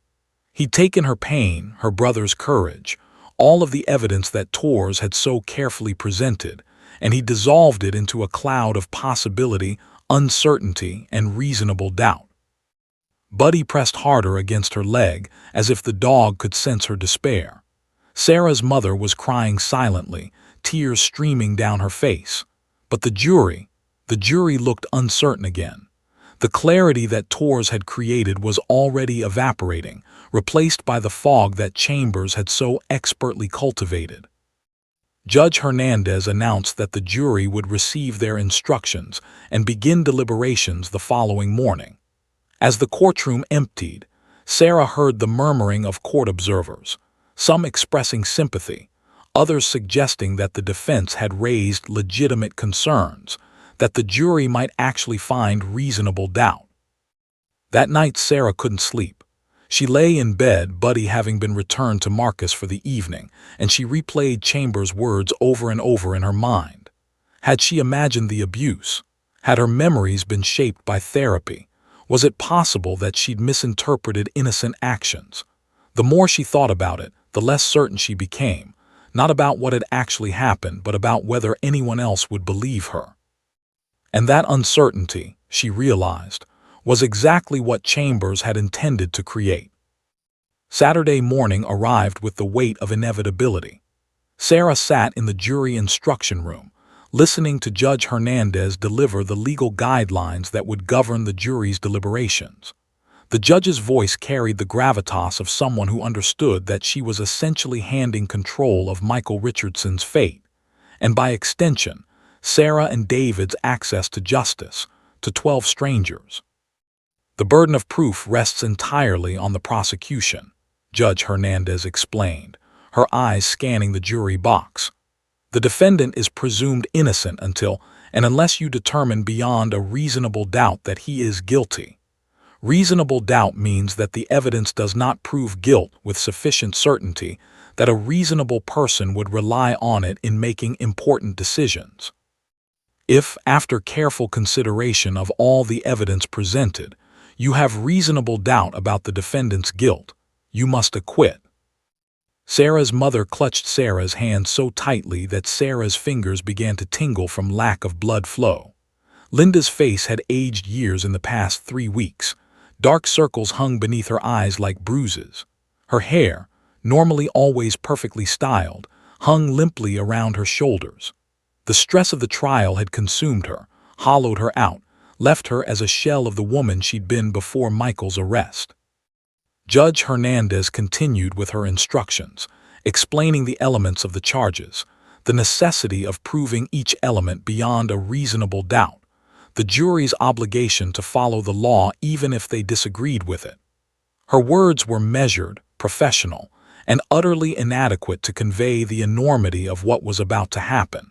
He'd taken her pain, her brother's courage, all of the evidence that Torres had so carefully presented, and he dissolved it into a cloud of possibility, uncertainty, and reasonable doubt. Buddy pressed harder against her leg, as if the dog could sense her despair. Sarah's mother was crying silently, tears streaming down her face. But the jury looked uncertain again. The clarity that Torres had created was already evaporating, replaced by the fog that Chambers had so expertly cultivated. Judge Hernandez announced that the jury would receive their instructions and begin deliberations the following morning. As the courtroom emptied, Sarah heard the murmuring of court observers, some expressing sympathy, others suggesting that the defense had raised legitimate concerns, that the jury might actually find reasonable doubt. That night Sarah couldn't sleep. She lay in bed, Buddy having been returned to Marcus for the evening, and she replayed Chambers' words over and over in her mind. Had she imagined the abuse? Had her memories been shaped by therapy? Was it possible that she'd misinterpreted innocent actions? The more she thought about it, the less certain she became, not about what had actually happened, but about whether anyone else would believe her. And that uncertainty, she realized, was exactly what Chambers had intended to create. Saturday morning arrived with the weight of inevitability. Sarah sat in the jury instruction room, listening to Judge Hernandez deliver the legal guidelines that would govern the jury's deliberations. The judge's voice carried the gravitas of someone who understood that she was essentially handing control of Michael Richardson's fate, and by extension, Sarah and David's access to justice, to 12 strangers. The burden of proof rests entirely on the prosecution, Judge Hernandez explained, her eyes scanning the jury box. The defendant is presumed innocent until and unless you determine beyond a reasonable doubt that he is guilty. Reasonable doubt means that the evidence does not prove guilt with sufficient certainty that a reasonable person would rely on it in making important decisions. If, after careful consideration of all the evidence presented, you have reasonable doubt about the defendant's guilt, you must acquit. Sarah's mother clutched Sarah's hand so tightly that Sarah's fingers began to tingle from lack of blood flow. Linda's face had aged years in the past 3 weeks. Dark circles hung beneath her eyes like bruises. Her hair, normally always perfectly styled, hung limply around her shoulders. The stress of the trial had consumed her, hollowed her out, left her as a shell of the woman she'd been before Michael's arrest. Judge Hernandez continued with her instructions, explaining the elements of the charges, the necessity of proving each element beyond a reasonable doubt, the jury's obligation to follow the law even if they disagreed with it. Her words were measured, professional, and utterly inadequate to convey the enormity of what was about to happen.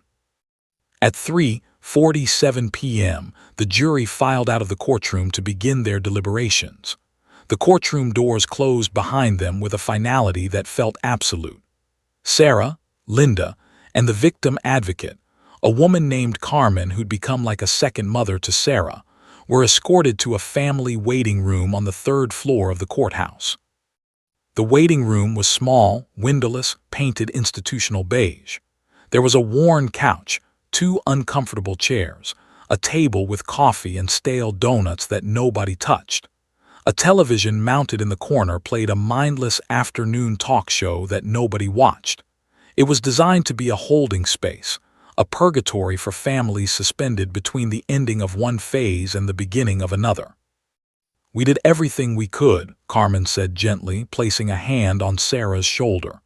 At 3:47 p.m., the jury filed out of the courtroom to begin their deliberations. The courtroom doors closed behind them with a finality that felt absolute. Sarah, Linda, and the victim advocate, a woman named Carmen who'd become like a second mother to Sarah, were escorted to a family waiting room on the 3rd floor of the courthouse. The waiting room was small, windowless, painted institutional beige. There was a worn couch, 2 uncomfortable chairs, a table with coffee and stale donuts that nobody touched. A television mounted in the corner played a mindless afternoon talk show that nobody watched. It was designed to be a holding space, a purgatory for families suspended between the ending of one phase and the beginning of another. "We did everything we could," Carmen said gently, placing a hand on Sarah's shoulder.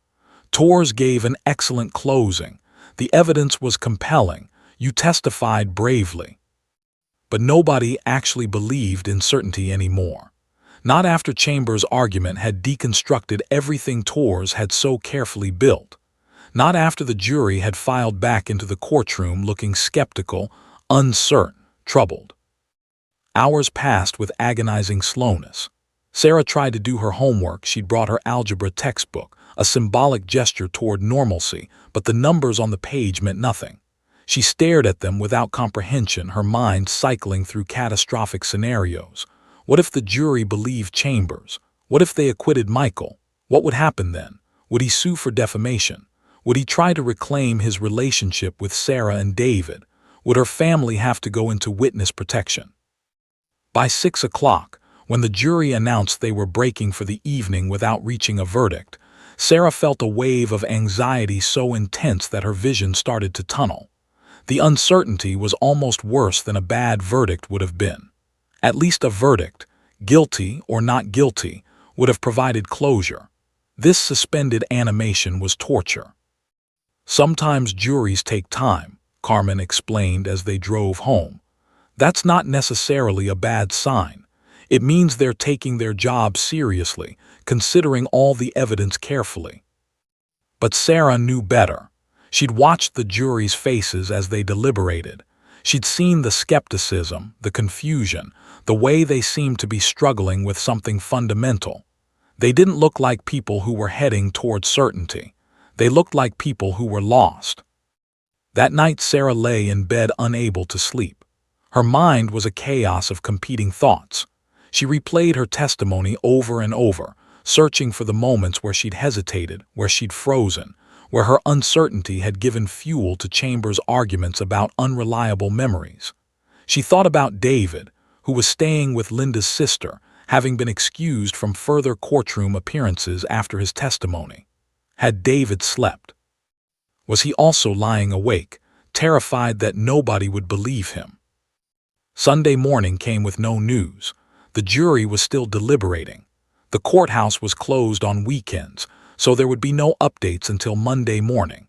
"Tours gave an excellent closing. The evidence was compelling. You testified bravely." But nobody actually believed in certainty anymore. Not after Chambers' argument had deconstructed everything Tours had so carefully built. Not after the jury had filed back into the courtroom looking skeptical, uncertain, troubled. Hours passed with agonizing slowness. Sarah tried to do her homework. She'd brought her algebra textbook, a symbolic gesture toward normalcy, but the numbers on the page meant nothing. She stared at them without comprehension, her mind cycling through catastrophic scenarios. What if the jury believed Chambers? What if they acquitted Michael? What would happen then? Would he sue for defamation? Would he try to reclaim his relationship with Sarah and David? Would her family have to go into witness protection? By 6 o'clock, when the jury announced they were breaking for the evening without reaching a verdict, Sarah felt a wave of anxiety so intense that her vision started to tunnel. The uncertainty was almost worse than a bad verdict would have been. At least a verdict, guilty or not guilty, would have provided closure. This suspended animation was torture. "Sometimes juries take time," Carmen explained as they drove home. "That's not necessarily a bad sign. It means they're taking their job seriously, considering all the evidence carefully." But Sarah knew better. She'd watched the jury's faces as they deliberated. She'd seen the skepticism, the confusion, the way they seemed to be struggling with something fundamental. They didn't look like people who were heading toward certainty. They looked like people who were lost. That night Sarah lay in bed unable to sleep. Her mind was a chaos of competing thoughts. She replayed her testimony over and over, searching for the moments where she'd hesitated, where she'd frozen, where her uncertainty had given fuel to Chambers' arguments about unreliable memories. She thought about David, who was staying with Linda's sister, having been excused from further courtroom appearances after his testimony. Had David slept? Was he also lying awake, terrified that nobody would believe him? Sunday morning came with no news. The jury was still deliberating. The courthouse was closed on weekends, so there would be no updates until Monday morning.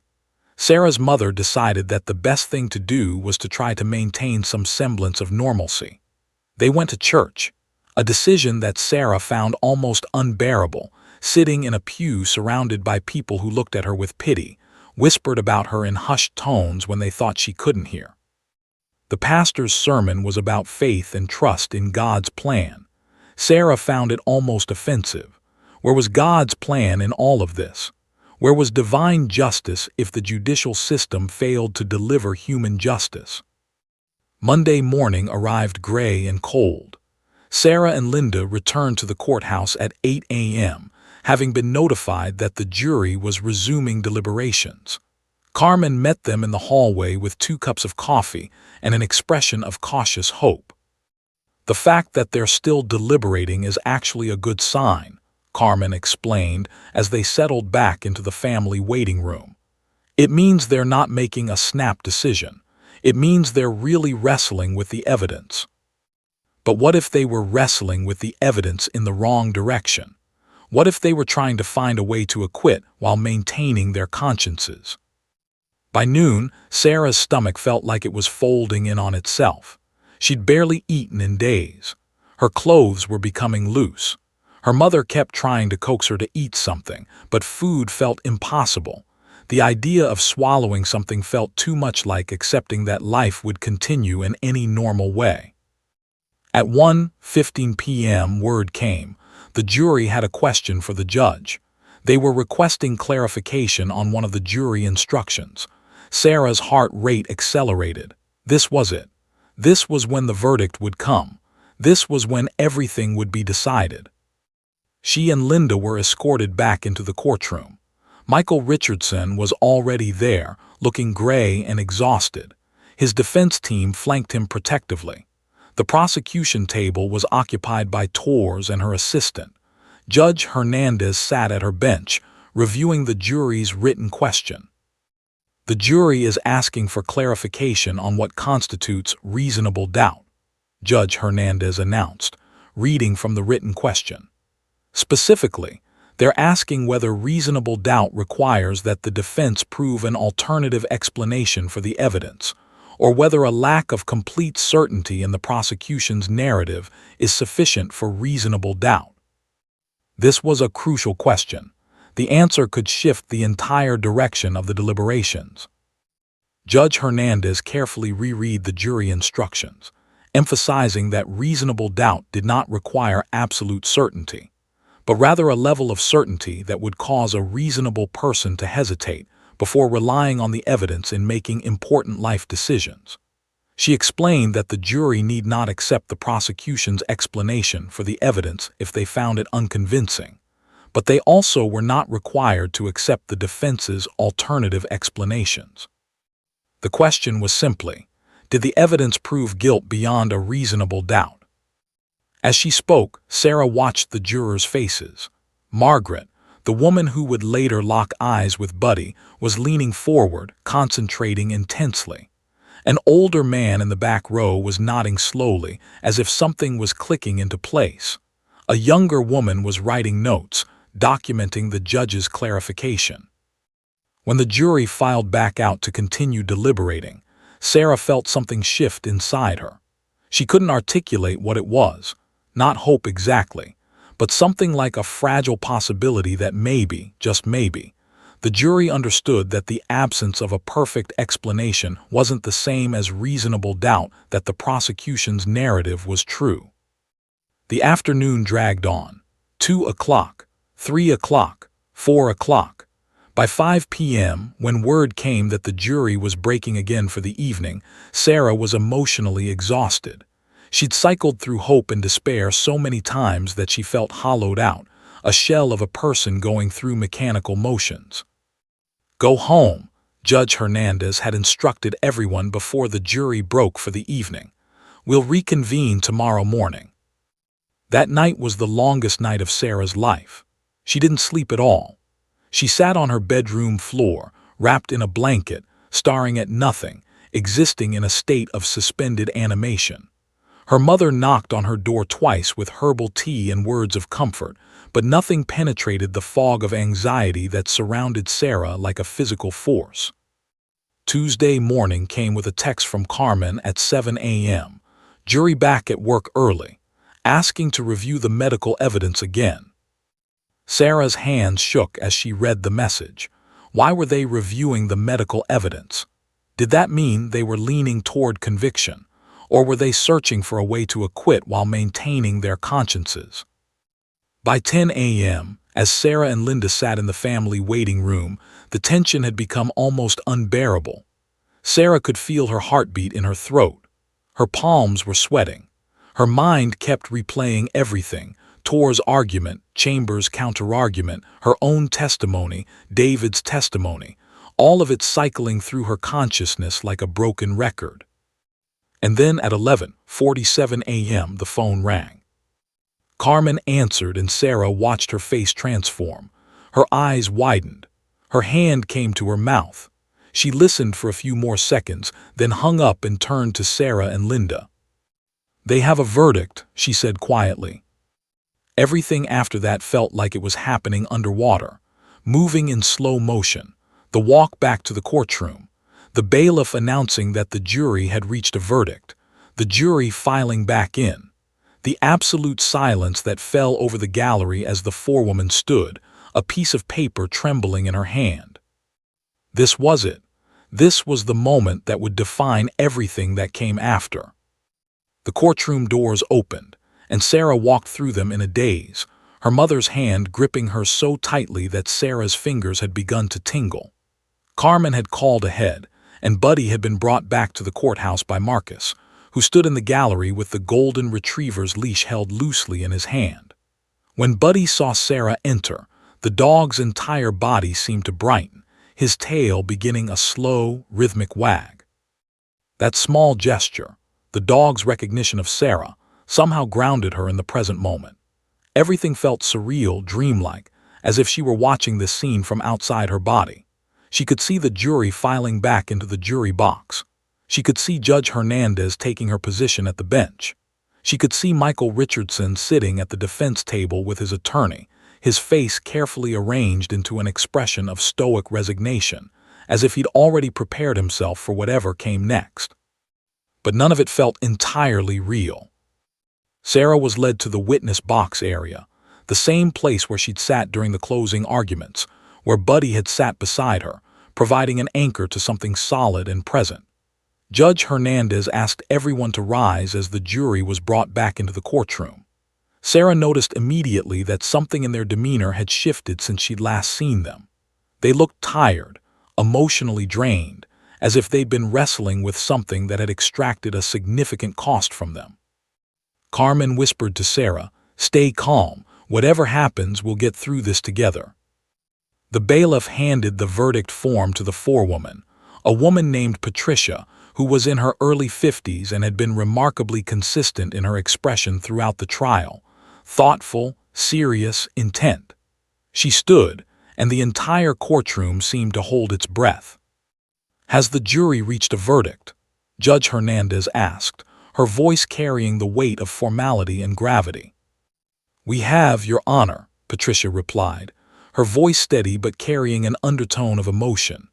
Sarah's mother decided that the best thing to do was to try to maintain some semblance of normalcy. They went to church, a decision that Sarah found almost unbearable, sitting in a pew surrounded by people who looked at her with pity, whispered about her in hushed tones when they thought she couldn't hear. The pastor's sermon was about faith and trust in God's plan. Sarah found it almost offensive. Where was God's plan in all of this? Where was divine justice if the judicial system failed to deliver human justice? Monday morning arrived gray and cold. Sarah and Linda returned to the courthouse at 8 a.m., having been notified that the jury was resuming deliberations. Carmen met them in the hallway with 2 cups of coffee and an expression of cautious hope. "The fact that they're still deliberating is actually a good sign," Carmen explained as they settled back into the family waiting room. "It means they're not making a snap decision. It means they're really wrestling with the evidence." But what if they were wrestling with the evidence in the wrong direction? What if they were trying to find a way to acquit while maintaining their consciences? By noon, Sarah's stomach felt like it was folding in on itself. She'd barely eaten in days. Her clothes were becoming loose. Her mother kept trying to coax her to eat something, but food felt impossible. The idea of swallowing something felt too much like accepting that life would continue in any normal way. At 1:15 p.m., word came. The jury had a question for the judge. They were requesting clarification on one of the jury instructions. Sarah's heart rate accelerated. This was it. This was when the verdict would come. This was when everything would be decided. She and Linda were escorted back into the courtroom. Michael Richardson was already there, looking gray and exhausted. His defense team flanked him protectively. The prosecution table was occupied by Torres and her assistant. Judge Hernandez sat at her bench, reviewing the jury's written question. The jury is asking for clarification on what constitutes reasonable doubt, Judge Hernandez announced, reading from the written question. Specifically, they're asking whether reasonable doubt requires that the defense prove an alternative explanation for the evidence, or whether a lack of complete certainty in the prosecution's narrative is sufficient for reasonable doubt. This was a crucial question. The answer could shift the entire direction of the deliberations. Judge Hernandez carefully reread the jury instructions, emphasizing that reasonable doubt did not require absolute certainty, but rather a level of certainty that would cause a reasonable person to hesitate before relying on the evidence in making important life decisions. She explained that the jury need not accept the prosecution's explanation for the evidence if they found it unconvincing, but they also were not required to accept the defense's alternative explanations. The question was simply, did the evidence prove guilt beyond a reasonable doubt? As she spoke, Sarah watched the jurors' faces. Margaret, the woman who would later lock eyes with Buddy, was leaning forward, concentrating intensely. An older man in the back row was nodding slowly, as if something was clicking into place. A younger woman was writing notes, documenting the judge's clarification. When the jury filed back out to continue deliberating, Sarah felt something shift inside her. She couldn't articulate what it was, not hope exactly, but something like a fragile possibility that maybe, just maybe, the jury understood that the absence of a perfect explanation wasn't the same as reasonable doubt that the prosecution's narrative was true. The afternoon dragged on. 2 o'clock, 3 o'clock, 4 o'clock. By 5 p.m., when word came that the jury was breaking again for the evening, Sarah was emotionally exhausted. She'd cycled through hope and despair so many times that she felt hollowed out, a shell of a person going through mechanical motions. Go home, Judge Hernandez had instructed everyone before the jury broke for the evening. We'll reconvene tomorrow morning. That night was the longest night of Sarah's life. She didn't sleep at all. She sat on her bedroom floor, wrapped in a blanket, staring at nothing, existing in a state of suspended animation. Her mother knocked on her door twice with herbal tea and words of comfort, but nothing penetrated the fog of anxiety that surrounded Sarah like a physical force. Tuesday morning came with a text from Carmen at 7 a.m., jury back at work early, asking to review the medical evidence again. Sarah's hands shook as she read the message. Why were they reviewing the medical evidence? Did that mean they were leaning toward conviction? Or were they searching for a way to acquit while maintaining their consciences? By 10 a.m., as Sarah and Linda sat in the family waiting room, the tension had become almost unbearable. Sarah could feel her heartbeat in her throat. Her palms were sweating. Her mind kept replaying everything: Tor's argument, Chambers' counterargument, her own testimony, David's testimony, all of it cycling through her consciousness like a broken record. And then at 11:47 a.m. the phone rang. Carmen answered and Sarah watched her face transform. Her eyes widened. Her hand came to her mouth. She listened for a few more seconds, then hung up and turned to Sarah and Linda. They have a verdict, she said quietly. Everything after that felt like it was happening underwater, moving in slow motion. The walk back to the courtroom. The bailiff announcing that the jury had reached a verdict, the jury filing back in, the absolute silence that fell over the gallery as the forewoman stood, a piece of paper trembling in her hand. This was it. This was the moment that would define everything that came after. The courtroom doors opened, and Sarah walked through them in a daze, her mother's hand gripping her so tightly that Sarah's fingers had begun to tingle. Carmen had called ahead, and Buddy had been brought back to the courthouse by Marcus, who stood in the gallery with the golden retriever's leash held loosely in his hand. When Buddy saw Sarah enter, the dog's entire body seemed to brighten, his tail beginning a slow, rhythmic wag. That small gesture, the dog's recognition of Sarah, somehow grounded her in the present moment. Everything felt surreal, dreamlike, as if she were watching this scene from outside her body. She could see the jury filing back into the jury box. She could see Judge Hernandez taking her position at the bench. She could see Michael Richardson sitting at the defense table with his attorney, his face carefully arranged into an expression of stoic resignation, as if he'd already prepared himself for whatever came next. But none of it felt entirely real. Sarah was led to the witness box area, the same place where she'd sat during the closing arguments, where Buddy had sat beside her, providing an anchor to something solid and present. Judge Hernandez asked everyone to rise as the jury was brought back into the courtroom. Sarah noticed immediately that something in their demeanor had shifted since she'd last seen them. They looked tired, emotionally drained, as if they'd been wrestling with something that had extracted a significant cost from them. Carmen whispered to Sarah, "Stay calm. Whatever happens, we'll get through this together." The bailiff handed the verdict form to the forewoman, a woman named Patricia, who was in her early 50s and had been remarkably consistent in her expression throughout the trial, thoughtful, serious, intent. She stood, and the entire courtroom seemed to hold its breath. "Has the jury reached a verdict?" Judge Hernandez asked, her voice carrying the weight of formality and gravity. "We have, Your Honor," Patricia replied, her voice steady but carrying an undertone of emotion.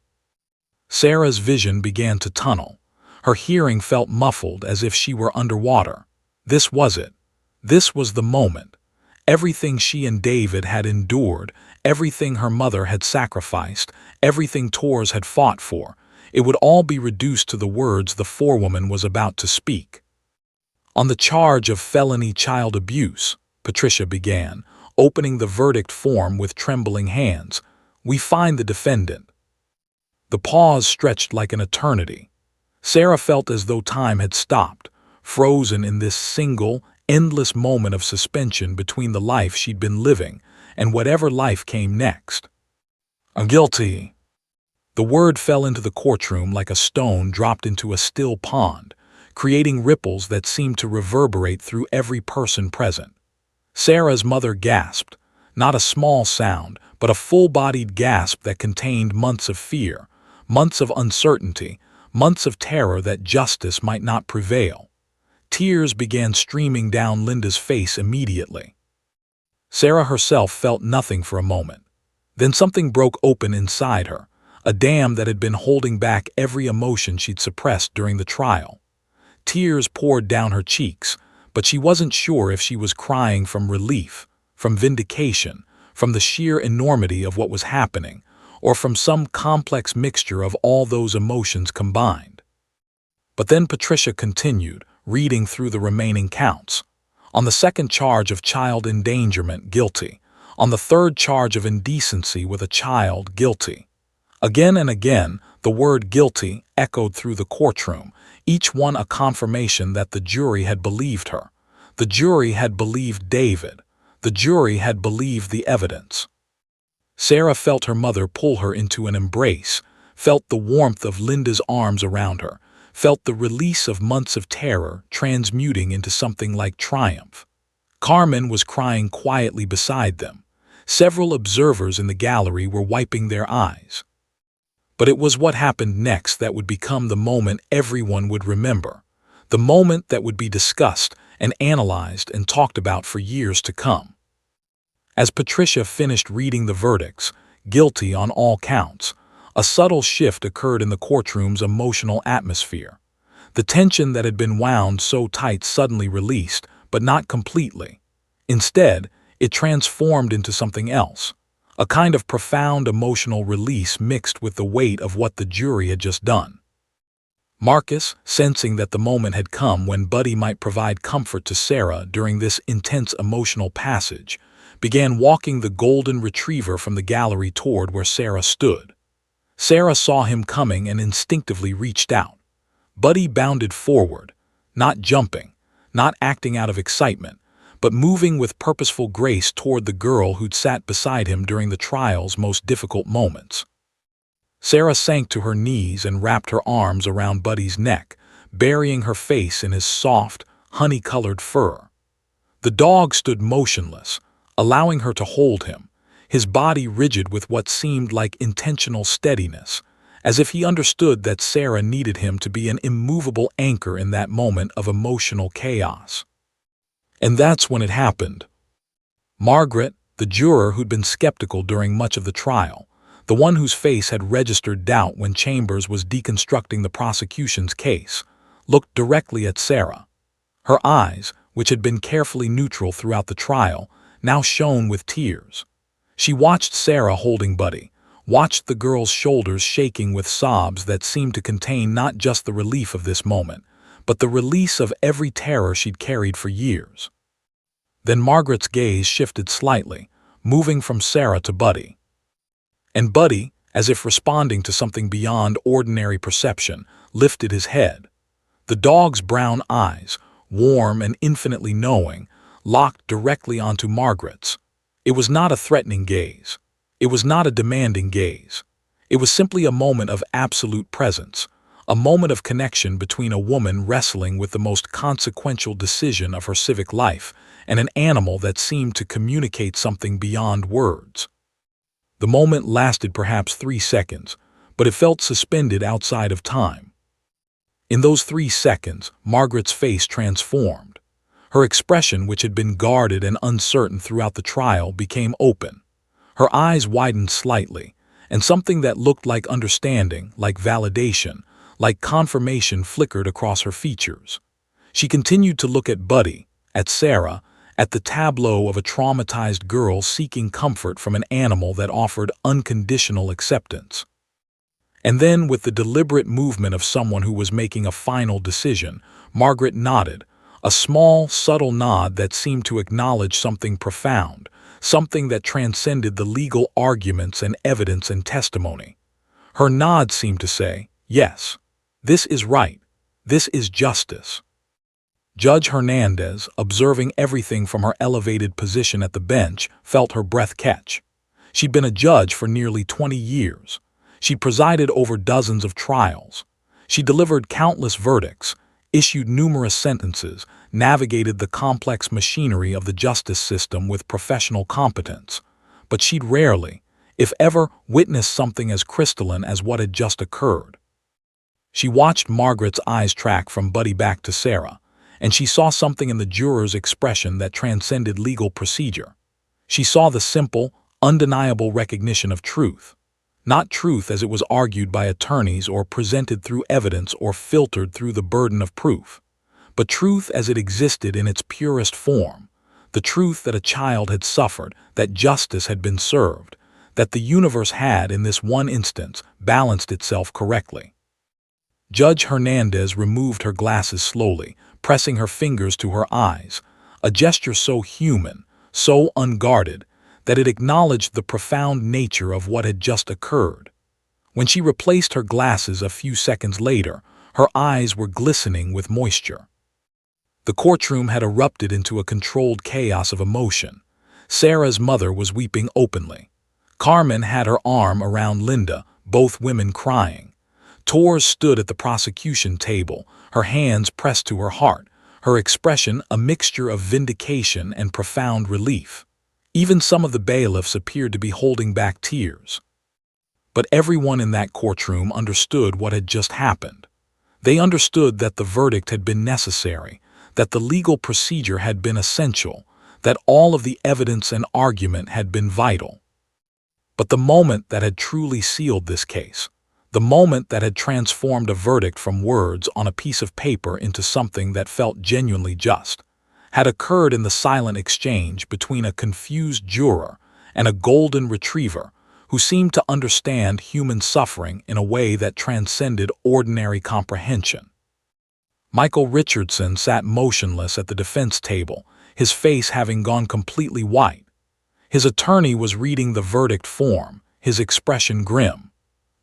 Sarah's vision began to tunnel. Her hearing felt muffled as if she were underwater. This was it. This was the moment. Everything she and David had endured, everything her mother had sacrificed, everything Torres had fought for, it would all be reduced to the words the forewoman was about to speak. "On the charge of felony child abuse," Patricia began, opening the verdict form with trembling hands, "we find the defendant." The pause stretched like an eternity. Sarah felt as though time had stopped, frozen in this single, endless moment of suspension between the life she'd been living and whatever life came next. "Guilty." The word fell into the courtroom like a stone dropped into a still pond, creating ripples that seemed to reverberate through every person present. Sarah's mother gasped, not a small sound, but a full-bodied gasp that contained months of fear, months of uncertainty, months of terror that justice might not prevail. Tears began streaming down Linda's face immediately. Sarah herself felt nothing for a moment. Then something broke open inside her, a dam that had been holding back every emotion she'd suppressed during the trial. Tears poured down her cheeks, but she wasn't sure if she was crying from relief, from vindication, from the sheer enormity of what was happening, or from some complex mixture of all those emotions combined. But then Patricia continued, reading through the remaining counts. On the second charge of child endangerment, guilty. On the third charge of indecency with a child, guilty. Again and again, the word guilty echoed through the courtroom, each one a confirmation that the jury had believed her. The jury had believed David. The jury had believed the evidence. Sarah felt her mother pull her into an embrace, felt the warmth of Linda's arms around her, felt the release of months of terror transmuting into something like triumph. Carmen was crying quietly beside them. Several observers in the gallery were wiping their eyes. But it was what happened next that would become the moment everyone would remember, the moment that would be discussed and analyzed and talked about for years to come. As Patricia finished reading the verdicts, guilty on all counts, a subtle shift occurred in the courtroom's emotional atmosphere. The tension that had been wound so tight suddenly released, but not completely. Instead, it transformed into something else, a kind of profound emotional release mixed with the weight of what the jury had just done. Marcus, sensing that the moment had come when Buddy might provide comfort to Sarah during this intense emotional passage, began walking the golden retriever from the gallery toward where Sarah stood. Sarah saw him coming and instinctively reached out. Buddy bounded forward, not jumping, not acting out of excitement, but moving with purposeful grace toward the girl who'd sat beside him during the trial's most difficult moments. Sarah sank to her knees and wrapped her arms around Buddy's neck, burying her face in his soft, honey-colored fur. The dog stood motionless, allowing her to hold him, his body rigid with what seemed like intentional steadiness, as if he understood that Sarah needed him to be an immovable anchor in that moment of emotional chaos. And that's when it happened. Margaret, the juror who'd been skeptical during much of the trial, the one whose face had registered doubt when Chambers was deconstructing the prosecution's case, looked directly at Sarah. Her eyes, which had been carefully neutral throughout the trial, now shone with tears. She watched Sarah holding Buddy, watched the girl's shoulders shaking with sobs that seemed to contain not just the relief of this moment, but the release of every terror she'd carried for years. Then Margaret's gaze shifted slightly, moving from Sarah to Buddy. And Buddy, as if responding to something beyond ordinary perception, lifted his head. The dog's brown eyes, warm and infinitely knowing, locked directly onto Margaret's. It was not a threatening gaze. It was not a demanding gaze. It was simply a moment of absolute presence, a moment of connection between a woman wrestling with the most consequential decision of her civic life and an animal that seemed to communicate something beyond words. The moment lasted perhaps 3 seconds, but it felt suspended outside of time. In those 3 seconds, Margaret's face transformed. Her expression, which had been guarded and uncertain throughout the trial, became open. Her eyes widened slightly, and something that looked like understanding, like validation, like confirmation flickered across her features. She continued to look at Buddy, at Sarah, at the tableau of a traumatized girl seeking comfort from an animal that offered unconditional acceptance. And then, with the deliberate movement of someone who was making a final decision, Margaret nodded, a small, subtle nod that seemed to acknowledge something profound, something that transcended the legal arguments and evidence and testimony. Her nod seemed to say, "Yes, this is right. This is justice." Judge Hernandez, observing everything from her elevated position at the bench, felt her breath catch. She'd been a judge for nearly 20 years. She presided over dozens of trials. She delivered countless verdicts, issued numerous sentences, navigated the complex machinery of the justice system with professional competence. But she'd rarely, if ever, witnessed something as crystalline as what had just occurred. She watched Margaret's eyes track from Buddy back to Sarah, and she saw something in the juror's expression that transcended legal procedure. She saw the simple, undeniable recognition of truth. Not truth as it was argued by attorneys or presented through evidence or filtered through the burden of proof, but truth as it existed in its purest form, the truth that a child had suffered, that justice had been served, that the universe had, in this one instance, balanced itself correctly. Judge Hernandez removed her glasses slowly, pressing her fingers to her eyes, a gesture so human, so unguarded, that it acknowledged the profound nature of what had just occurred. When she replaced her glasses a few seconds later, her eyes were glistening with moisture. The courtroom had erupted into a controlled chaos of emotion. Sarah's mother was weeping openly. Carmen had her arm around Linda, both women crying. Torres stood at the prosecution table, her hands pressed to her heart, her expression a mixture of vindication and profound relief. Even some of the bailiffs appeared to be holding back tears. But everyone in that courtroom understood what had just happened. They understood that the verdict had been necessary, that the legal procedure had been essential, that all of the evidence and argument had been vital. But the moment that had truly sealed this case, the moment that had transformed a verdict from words on a piece of paper into something that felt genuinely just, had occurred in the silent exchange between a confused juror and a golden retriever who seemed to understand human suffering in a way that transcended ordinary comprehension. Michael Richardson sat motionless at the defense table, his face having gone completely white. His attorney was reading the verdict form, his expression grim.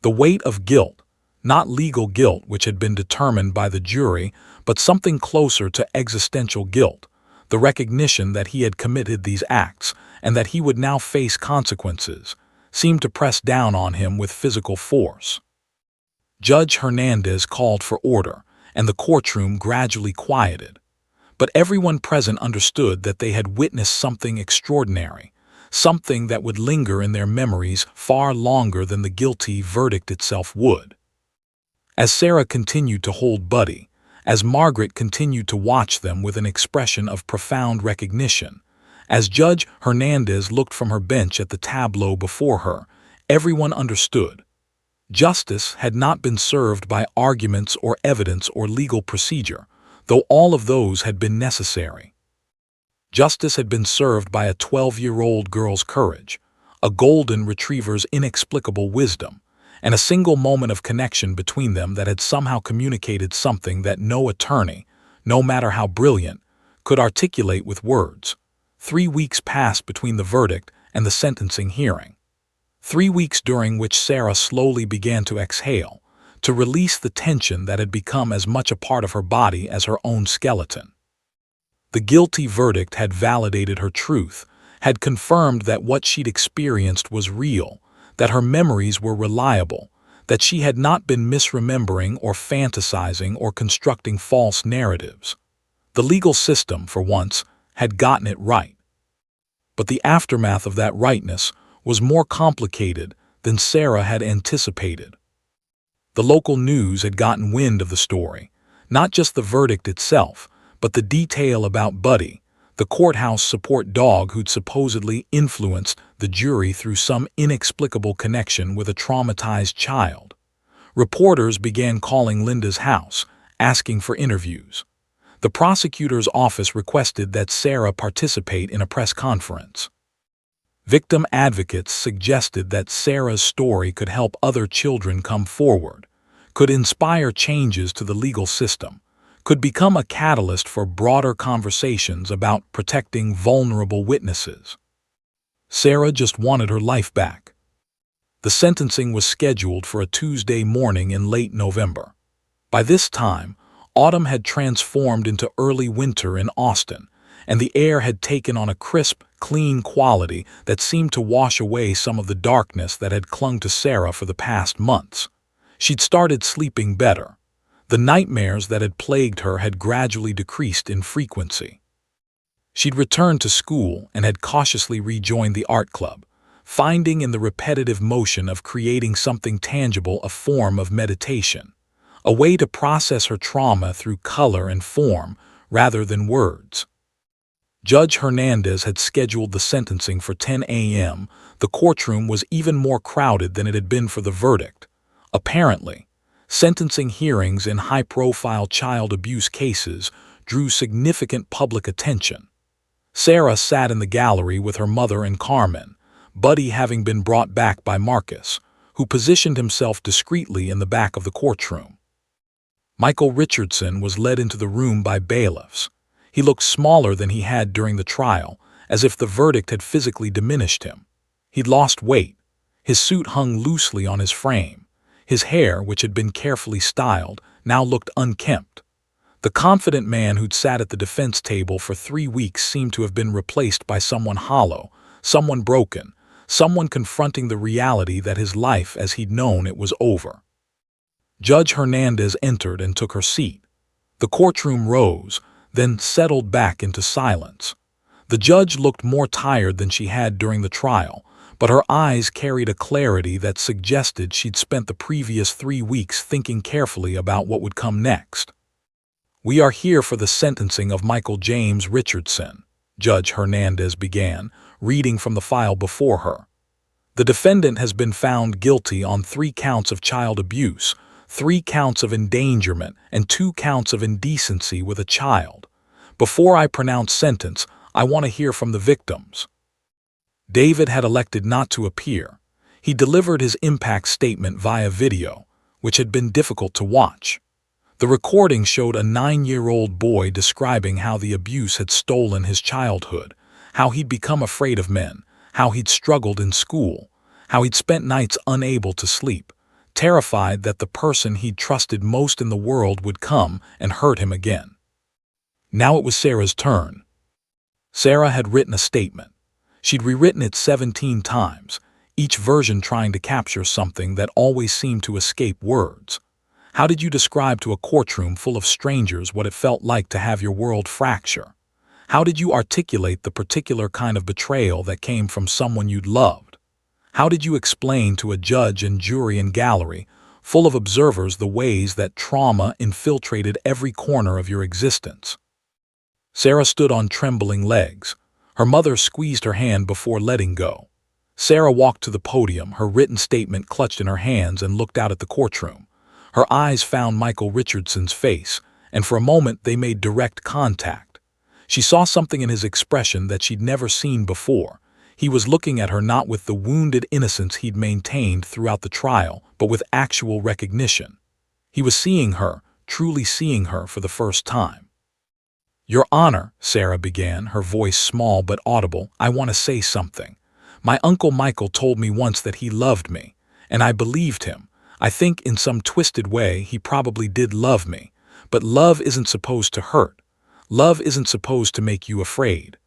The weight of guilt, not legal guilt which had been determined by the jury, but something closer to existential guilt, the recognition that he had committed these acts and that he would now face consequences, seemed to press down on him with physical force. Judge Hernandez called for order, and the courtroom gradually quieted. But everyone present understood that they had witnessed something extraordinary, something that would linger in their memories far longer than the guilty verdict itself would. As Sarah continued to hold Buddy, as Margaret continued to watch them with an expression of profound recognition, as Judge Hernandez looked from her bench at the tableau before her, everyone understood. Justice had not been served by arguments or evidence or legal procedure, though all of those had been necessary. Justice had been served by a 12-year-old girl's courage, a golden retriever's inexplicable wisdom, and a single moment of connection between them that had somehow communicated something that no attorney, no matter how brilliant, could articulate with words. 3 weeks passed between the verdict and the sentencing hearing. 3 weeks during which Sarah slowly began to exhale, to release the tension that had become as much a part of her body as her own skeleton. The guilty verdict had validated her truth, had confirmed that what she'd experienced was real, that her memories were reliable, that she had not been misremembering or fantasizing or constructing false narratives. The legal system, for once, had gotten it right. But the aftermath of that rightness was more complicated than Sarah had anticipated. The local news had gotten wind of the story, not just the verdict itself, but the detail about Buddy, the courthouse support dog who'd supposedly influenced the jury through some inexplicable connection with a traumatized child. Reporters began calling Linda's house, asking for interviews. The prosecutor's office requested that Sarah participate in a press conference. Victim advocates suggested that Sarah's story could help other children come forward, could inspire changes to the legal system, could become a catalyst for broader conversations about protecting vulnerable witnesses. Sarah just wanted her life back. The sentencing was scheduled for a Tuesday morning in late November. By this time, autumn had transformed into early winter in Austin, and the air had taken on a crisp, clean quality that seemed to wash away some of the darkness that had clung to Sarah for the past months. She'd started sleeping better. The nightmares that had plagued her had gradually decreased in frequency. She'd returned to school and had cautiously rejoined the art club, finding in the repetitive motion of creating something tangible a form of meditation, a way to process her trauma through color and form rather than words. Judge Hernandez had scheduled the sentencing for 10 a.m. The courtroom was even more crowded than it had been for the verdict. Apparently, sentencing hearings in high-profile child abuse cases drew significant public attention. Sarah sat in the gallery with her mother and Carmen, Buddy having been brought back by Marcus, who positioned himself discreetly in the back of the courtroom. Michael Richardson was led into the room by bailiffs. He looked smaller than he had during the trial, as if the verdict had physically diminished him. He'd lost weight. His suit hung loosely on his frame. His hair, which had been carefully styled, now looked unkempt. The confident man who'd sat at the defense table for 3 weeks seemed to have been replaced by someone hollow, someone broken, someone confronting the reality that his life as he'd known it was over. Judge Hernandez entered and took her seat. The courtroom rose, then settled back into silence. The judge looked more tired than she had during the trial, but her eyes carried a clarity that suggested she'd spent the previous 3 weeks thinking carefully about what would come next. "We are here for the sentencing of Michael James Richardson," Judge Hernandez began, reading from the file before her. "The defendant has been found guilty on 3 counts of child abuse, 3 counts of endangerment, and 2 counts of indecency with a child. Before I pronounce sentence, I want to hear from the victims." David had elected not to appear. He delivered his impact statement via video, which had been difficult to watch. The recording showed a 9-year-old boy describing how the abuse had stolen his childhood, how he'd become afraid of men, how he'd struggled in school, how he'd spent nights unable to sleep, terrified that the person he'd trusted most in the world would come and hurt him again. Now it was Sarah's turn. Sarah had written a statement. She'd rewritten it 17 times, each version trying to capture something that always seemed to escape words. How did you describe to a courtroom full of strangers what it felt like to have your world fracture? How did you articulate the particular kind of betrayal that came from someone you'd loved? How did you explain to a judge and jury and gallery full of observers the ways that trauma infiltrated every corner of your existence? Sarah stood on trembling legs. Her mother squeezed her hand before letting go. Sarah walked to the podium, her written statement clutched in her hands, and looked out at the courtroom. Her eyes found Michael Richardson's face, and for a moment they made direct contact. She saw something in his expression that she'd never seen before. He was looking at her not with the wounded innocence he'd maintained throughout the trial, but with actual recognition. He was seeing her, truly seeing her for the first time. "Your Honor," Sarah began, her voice small but audible, "I want to say something. My Uncle Michael told me once that he loved me, and I believed him. I think in some twisted way he probably did love me, but love isn't supposed to hurt. Love isn't supposed to make you afraid.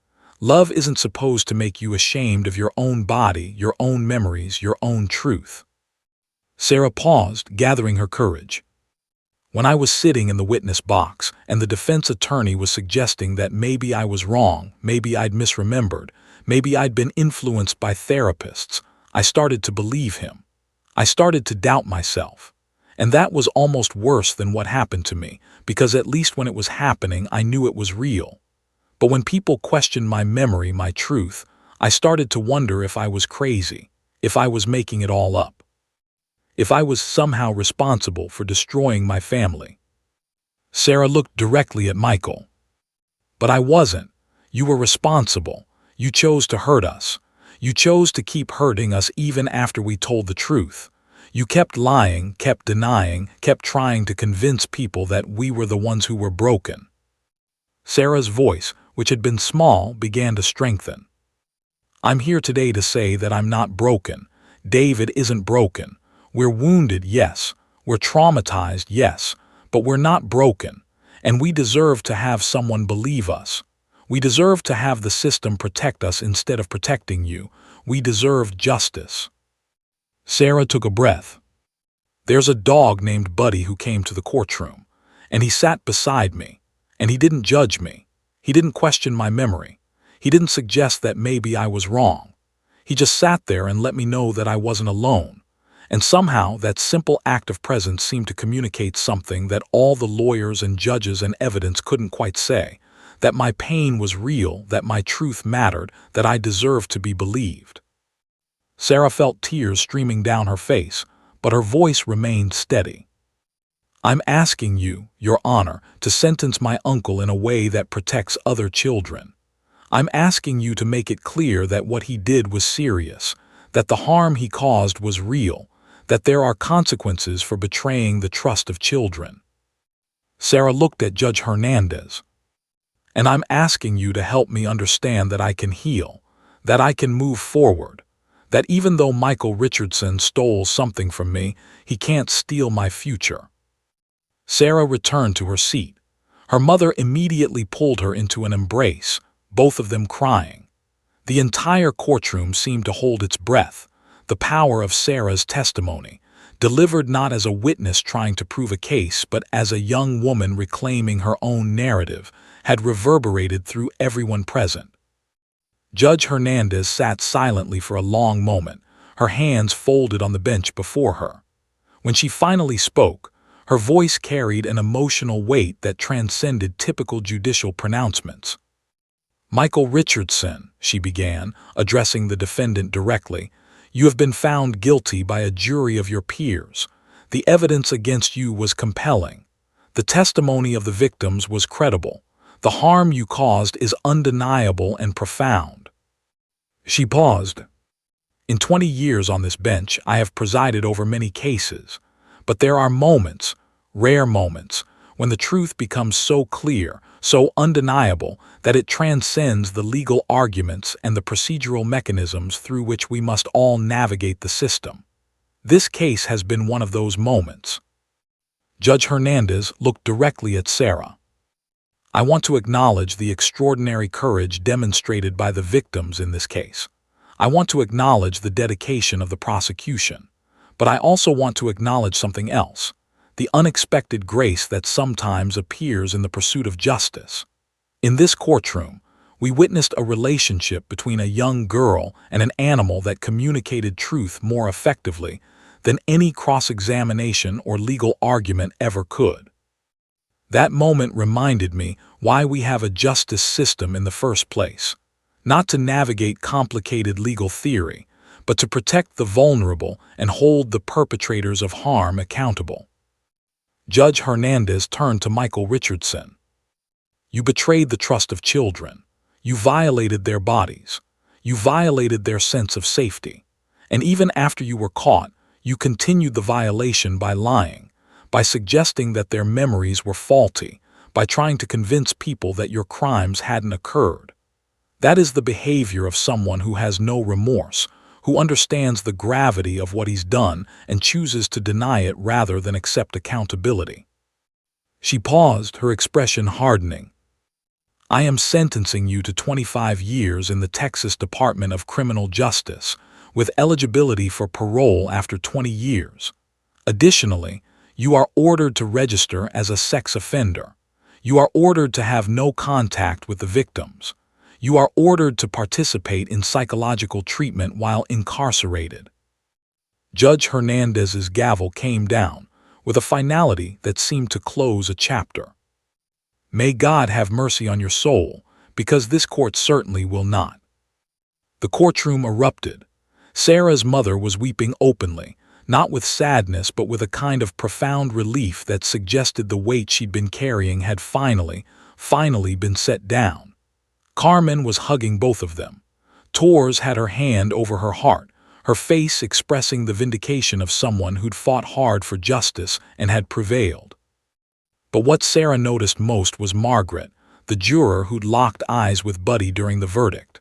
Love isn't supposed to make you ashamed of your own body, your own memories, your own truth." Sarah paused, gathering her courage. "When I was sitting in the witness box and the defense attorney was suggesting that maybe I was wrong, maybe I'd misremembered, maybe I'd been influenced by therapists, I started to believe him. I started to doubt myself. And that was almost worse than what happened to me, because at least when it was happening, I knew it was real. But when people questioned my memory, my truth, I started to wonder if I was crazy, if I was making it all up, if I was somehow responsible for destroying my family." Sarah looked directly at Michael. "But I wasn't. You were responsible. You chose to hurt us. You chose to keep hurting us even after we told the truth. You kept lying, kept denying, kept trying to convince people that we were the ones who were broken." Sarah's voice, which had been small, began to strengthen. "I'm here today to say that I'm not broken. David isn't broken. We're wounded, yes. We're traumatized, yes. But we're not broken. And we deserve to have someone believe us. We deserve to have the system protect us instead of protecting you. We deserve justice." Sarah took a breath. "There's a dog named Buddy who came to the courtroom, and he sat beside me, and he didn't judge me. He didn't question my memory. He didn't suggest that maybe I was wrong. He just sat there and let me know that I wasn't alone. And somehow that simple act of presence seemed to communicate something that all the lawyers and judges and evidence couldn't quite say, that my pain was real, that my truth mattered, that I deserved to be believed." Sarah felt tears streaming down her face, but her voice remained steady. "I'm asking you, Your Honor, to sentence my uncle in a way that protects other children. I'm asking you to make it clear that what he did was serious, that the harm he caused was real, that there are consequences for betraying the trust of children." Sarah looked at Judge Hernandez. "And I'm asking you to help me understand that I can heal, that I can move forward, that even though Michael Richardson stole something from me, he can't steal my future." Sarah returned to her seat. Her mother immediately pulled her into an embrace, both of them crying. The entire courtroom seemed to hold its breath. The power of Sarah's testimony, delivered not as a witness trying to prove a case, but as a young woman reclaiming her own narrative, had reverberated through everyone present. Judge Hernandez sat silently for a long moment, her hands folded on the bench before her. When she finally spoke, her voice carried an emotional weight that transcended typical judicial pronouncements. "Michael Richardson," she began, addressing the defendant directly, "you have been found guilty by a jury of your peers. The evidence against you was compelling. The testimony of the victims was credible. The harm you caused is undeniable and profound." She paused. "In 20 years on this bench, I have presided over many cases, but there are moments, rare moments, when the truth becomes so clear, so undeniable, that it transcends the legal arguments and the procedural mechanisms through which we must all navigate the system. This case has been one of those moments." Judge Hernandez looked directly at Sarah. "I want to acknowledge the extraordinary courage demonstrated by the victims in this case. I want to acknowledge the dedication of the prosecution. But I also want to acknowledge something else, the unexpected grace that sometimes appears in the pursuit of justice. In this courtroom, We witnessed a relationship between a young girl and an animal that communicated truth more effectively than any cross-examination or legal argument ever could. That moment reminded me why we have a justice system in the first place. Not to navigate complicated legal theory, but to protect the vulnerable and hold the perpetrators of harm accountable. Judge Hernandez turned to Michael Richardson. You betrayed the trust of children. You violated their bodies. You violated their sense of safety. And even after you were caught, you continued the violation by lying, by suggesting that their memories were faulty, by trying to convince people that your crimes hadn't occurred. That is the behavior of someone who has no remorse, who understands the gravity of what he's done and chooses to deny it rather than accept accountability. She paused, her expression hardening. I am sentencing you to 25 years in the Texas Department of Criminal Justice, with eligibility for parole after 20 years. Additionally, you are ordered to register as a sex offender. You are ordered to have no contact with the victims. You are ordered to participate in psychological treatment while incarcerated. Judge Hernandez's gavel came down, with a finality that seemed to close a chapter. May God have mercy on your soul, because this court certainly will not. The courtroom erupted. Sarah's mother was weeping openly, not with sadness but with a kind of profound relief that suggested the weight she'd been carrying had finally been set down. Carmen was hugging both of them. Torres had her hand over her heart, her face expressing the vindication of someone who'd fought hard for justice and had prevailed. But what Sarah noticed most was Margaret, the juror who'd locked eyes with Buddy during the verdict.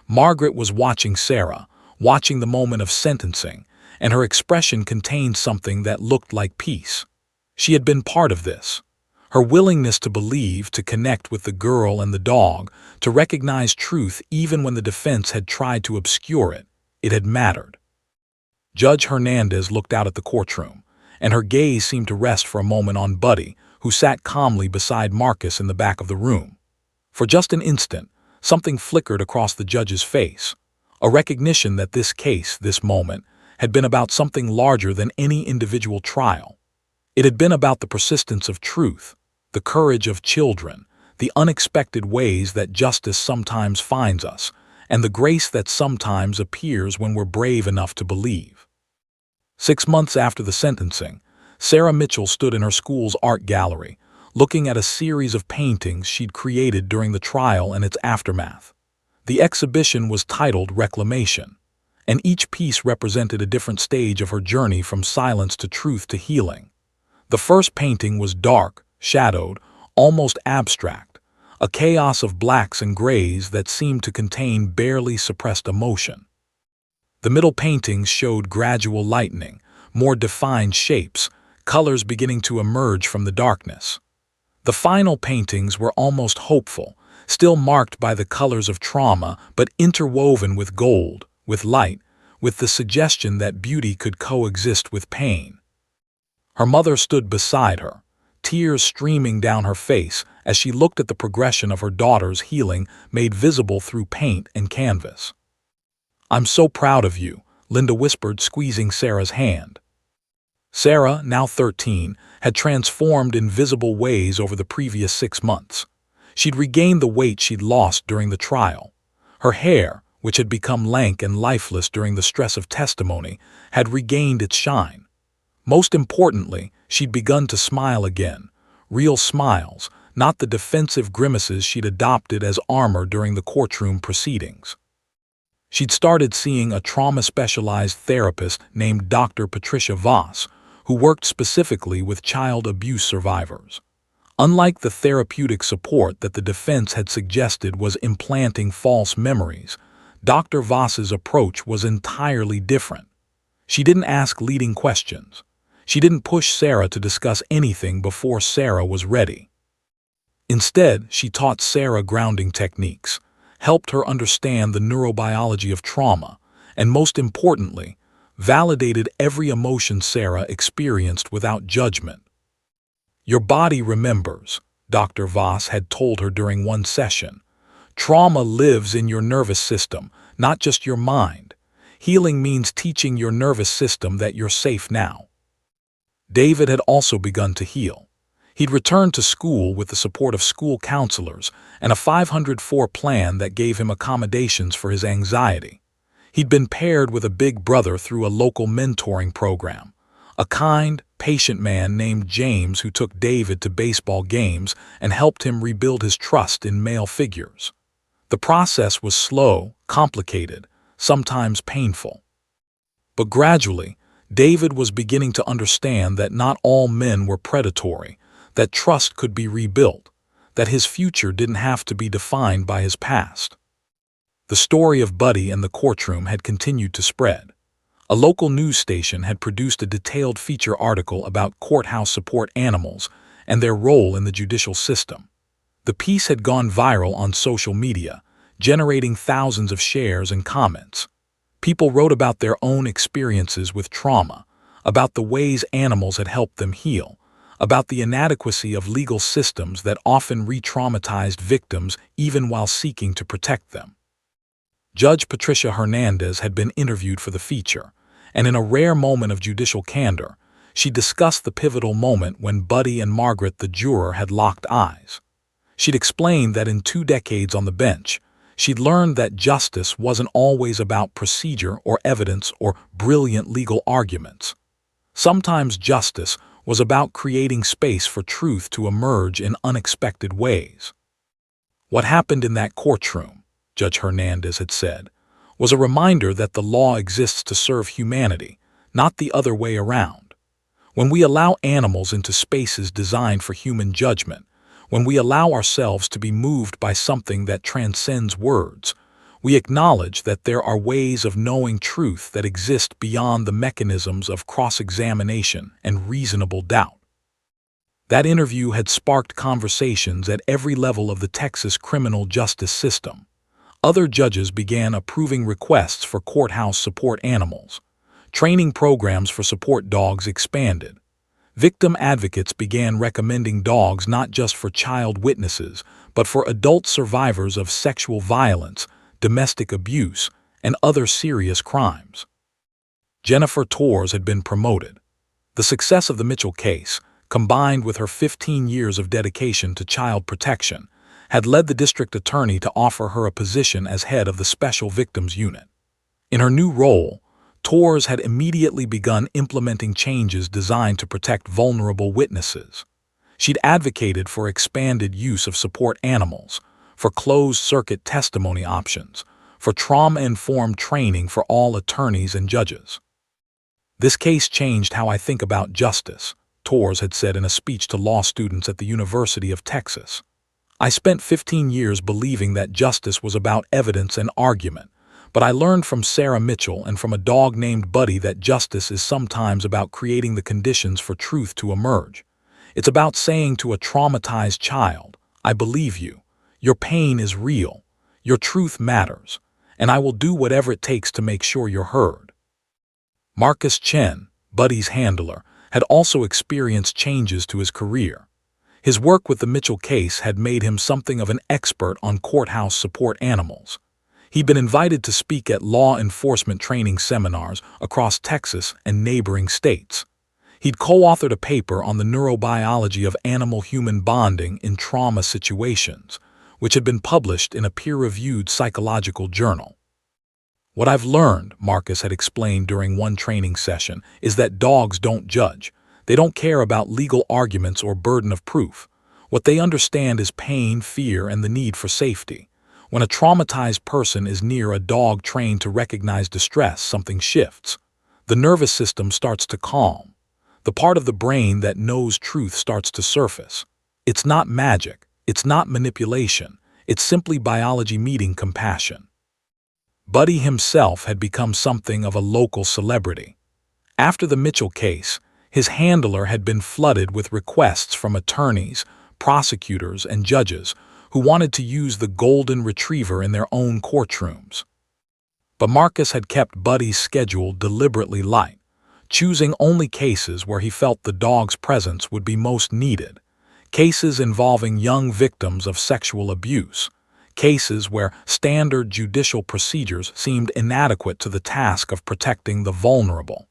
Margaret was watching Sarah, watching the moment of sentencing, and her expression contained something that looked like peace. She had been part of this. Her willingness to believe, to connect with the girl and the dog, to recognize truth even when the defense had tried to obscure it, it had mattered. Judge Hernandez looked out at the courtroom, and her gaze seemed to rest for a moment on Buddy, who sat calmly beside Marcus in the back of the room. For just an instant, something flickered across the judge's face, a recognition that this case, this moment, had been about something larger than any individual trial. It had been about the persistence of truth, the courage of children, the unexpected ways that justice sometimes finds us, and the grace that sometimes appears when we're brave enough to believe. 6 months after the sentencing, Sarah Mitchell stood in her school's art gallery, looking at a series of paintings she'd created during the trial and its aftermath. The exhibition was titled Reclamation, and each piece represented a different stage of her journey from silence to truth to healing. The first painting was dark, shadowed, almost abstract, a chaos of blacks and grays that seemed to contain barely suppressed emotion. The middle paintings showed gradual lightening, more defined shapes, colors beginning to emerge from the darkness. The final paintings were almost hopeful, still marked by the colors of trauma but interwoven with gold, with light, with the suggestion that beauty could coexist with pain. Her mother stood beside her, tears streaming down her face as she looked at the progression of her daughter's healing made visible through paint and canvas. "I'm so proud of you," Linda whispered, squeezing Sarah's hand. Sarah, now 13, had transformed in visible ways over the previous 6 months. She'd regained the weight she'd lost during the trial. Her hair, which had become lank and lifeless during the stress of testimony, had regained its shine. Most importantly, she'd begun to smile again, real smiles, not the defensive grimaces she'd adopted as armor during the courtroom proceedings. She'd started seeing a trauma-specialized therapist named Dr. Patricia Voss, who worked specifically with child abuse survivors. Unlike the therapeutic support that the defense had suggested was implanting false memories, Dr. Voss's approach was entirely different. She didn't ask leading questions. She didn't push Sarah to discuss anything before Sarah was ready. Instead, she taught Sarah grounding techniques, helped her understand the neurobiology of trauma, and most importantly, validated every emotion Sarah experienced without judgment. "Your body remembers," Dr. Voss had told her during one session. Trauma lives in your nervous system, not just your mind. Healing means teaching your nervous system that you're safe now. David had also begun to heal. He'd returned to school with the support of school counselors and a 504 plan that gave him accommodations for his anxiety. He'd been paired with a big brother through a local mentoring program, a kind, patient man named James who took David to baseball games and helped him rebuild his trust in male figures. The process was slow, complicated, sometimes painful. But gradually, David was beginning to understand that not all men were predatory, that trust could be rebuilt, that his future didn't have to be defined by his past. The story of Buddy and the courtroom had continued to spread. A local news station had produced a detailed feature article about courthouse support animals and their role in the judicial system. The piece had gone viral on social media, generating thousands of shares and comments. People wrote about their own experiences with trauma, about the ways animals had helped them heal, about the inadequacy of legal systems that often re-traumatized victims even while seeking to protect them. Judge Patricia Hernandez had been interviewed for the feature, and in a rare moment of judicial candor, she discussed the pivotal moment when Buddy and Margaret, the juror, had locked eyes. She'd explained that in 2 decades on the bench, she'd learned that justice wasn't always about procedure or evidence or brilliant legal arguments. Sometimes justice was about creating space for truth to emerge in unexpected ways. What happened in that courtroom, Judge Hernandez had said, was a reminder that the law exists to serve humanity, not the other way around. When we allow animals into spaces designed for human judgment, when we allow ourselves to be moved by something that transcends words, we acknowledge that there are ways of knowing truth that exist beyond the mechanisms of cross-examination and reasonable doubt. That interview had sparked conversations at every level of the Texas criminal justice system. Other judges began approving requests for courthouse support animals. Training programs for support dogs expanded. Victim advocates began recommending dogs not just for child witnesses, but for adult survivors of sexual violence, domestic abuse, and other serious crimes. Jennifer Torres had been promoted. The success of the Mitchell case, combined with her 15 years of dedication to child protection, had led the district attorney to offer her a position as head of the Special Victims Unit. In her new role, Torres had immediately begun implementing changes designed to protect vulnerable witnesses. She'd advocated for expanded use of support animals, for closed-circuit testimony options, for trauma-informed training for all attorneys and judges. "This case changed how I think about justice," Torres had said in a speech to law students at the University of Texas. "I spent 15 years believing that justice was about evidence and argument, but I learned from Sarah Mitchell and from a dog named Buddy that justice is sometimes about creating the conditions for truth to emerge. It's about saying to a traumatized child, 'I believe you. Your pain is real. Your truth matters, and I will do whatever it takes to make sure you're heard.'" Marcus Chen, Buddy's handler, had also experienced changes to his career. His work with the Mitchell case had made him something of an expert on courthouse support animals. He'd been invited to speak at law enforcement training seminars across Texas and neighboring states. He'd co-authored a paper on the neurobiology of animal-human bonding in trauma situations, which had been published in a peer-reviewed psychological journal. "What I've learned," Marcus had explained during one training session, "is that dogs don't judge. They don't care about legal arguments or burden of proof. What they understand is pain, fear, and the need for safety. When a traumatized person is near a dog trained to recognize distress, something shifts. The nervous system starts to calm. The part of the brain that knows truth starts to surface. It's not magic. It's not manipulation. It's simply biology meeting compassion." Buddy himself had become something of a local celebrity. After the Mitchell case, his handler had been flooded with requests from attorneys, prosecutors, and judges who wanted to use the golden retriever in their own courtrooms. But Marcus had kept Buddy's schedule deliberately light, choosing only cases where he felt the dog's presence would be most needed, cases involving young victims of sexual abuse, cases where standard judicial procedures seemed inadequate to the task of protecting the vulnerable.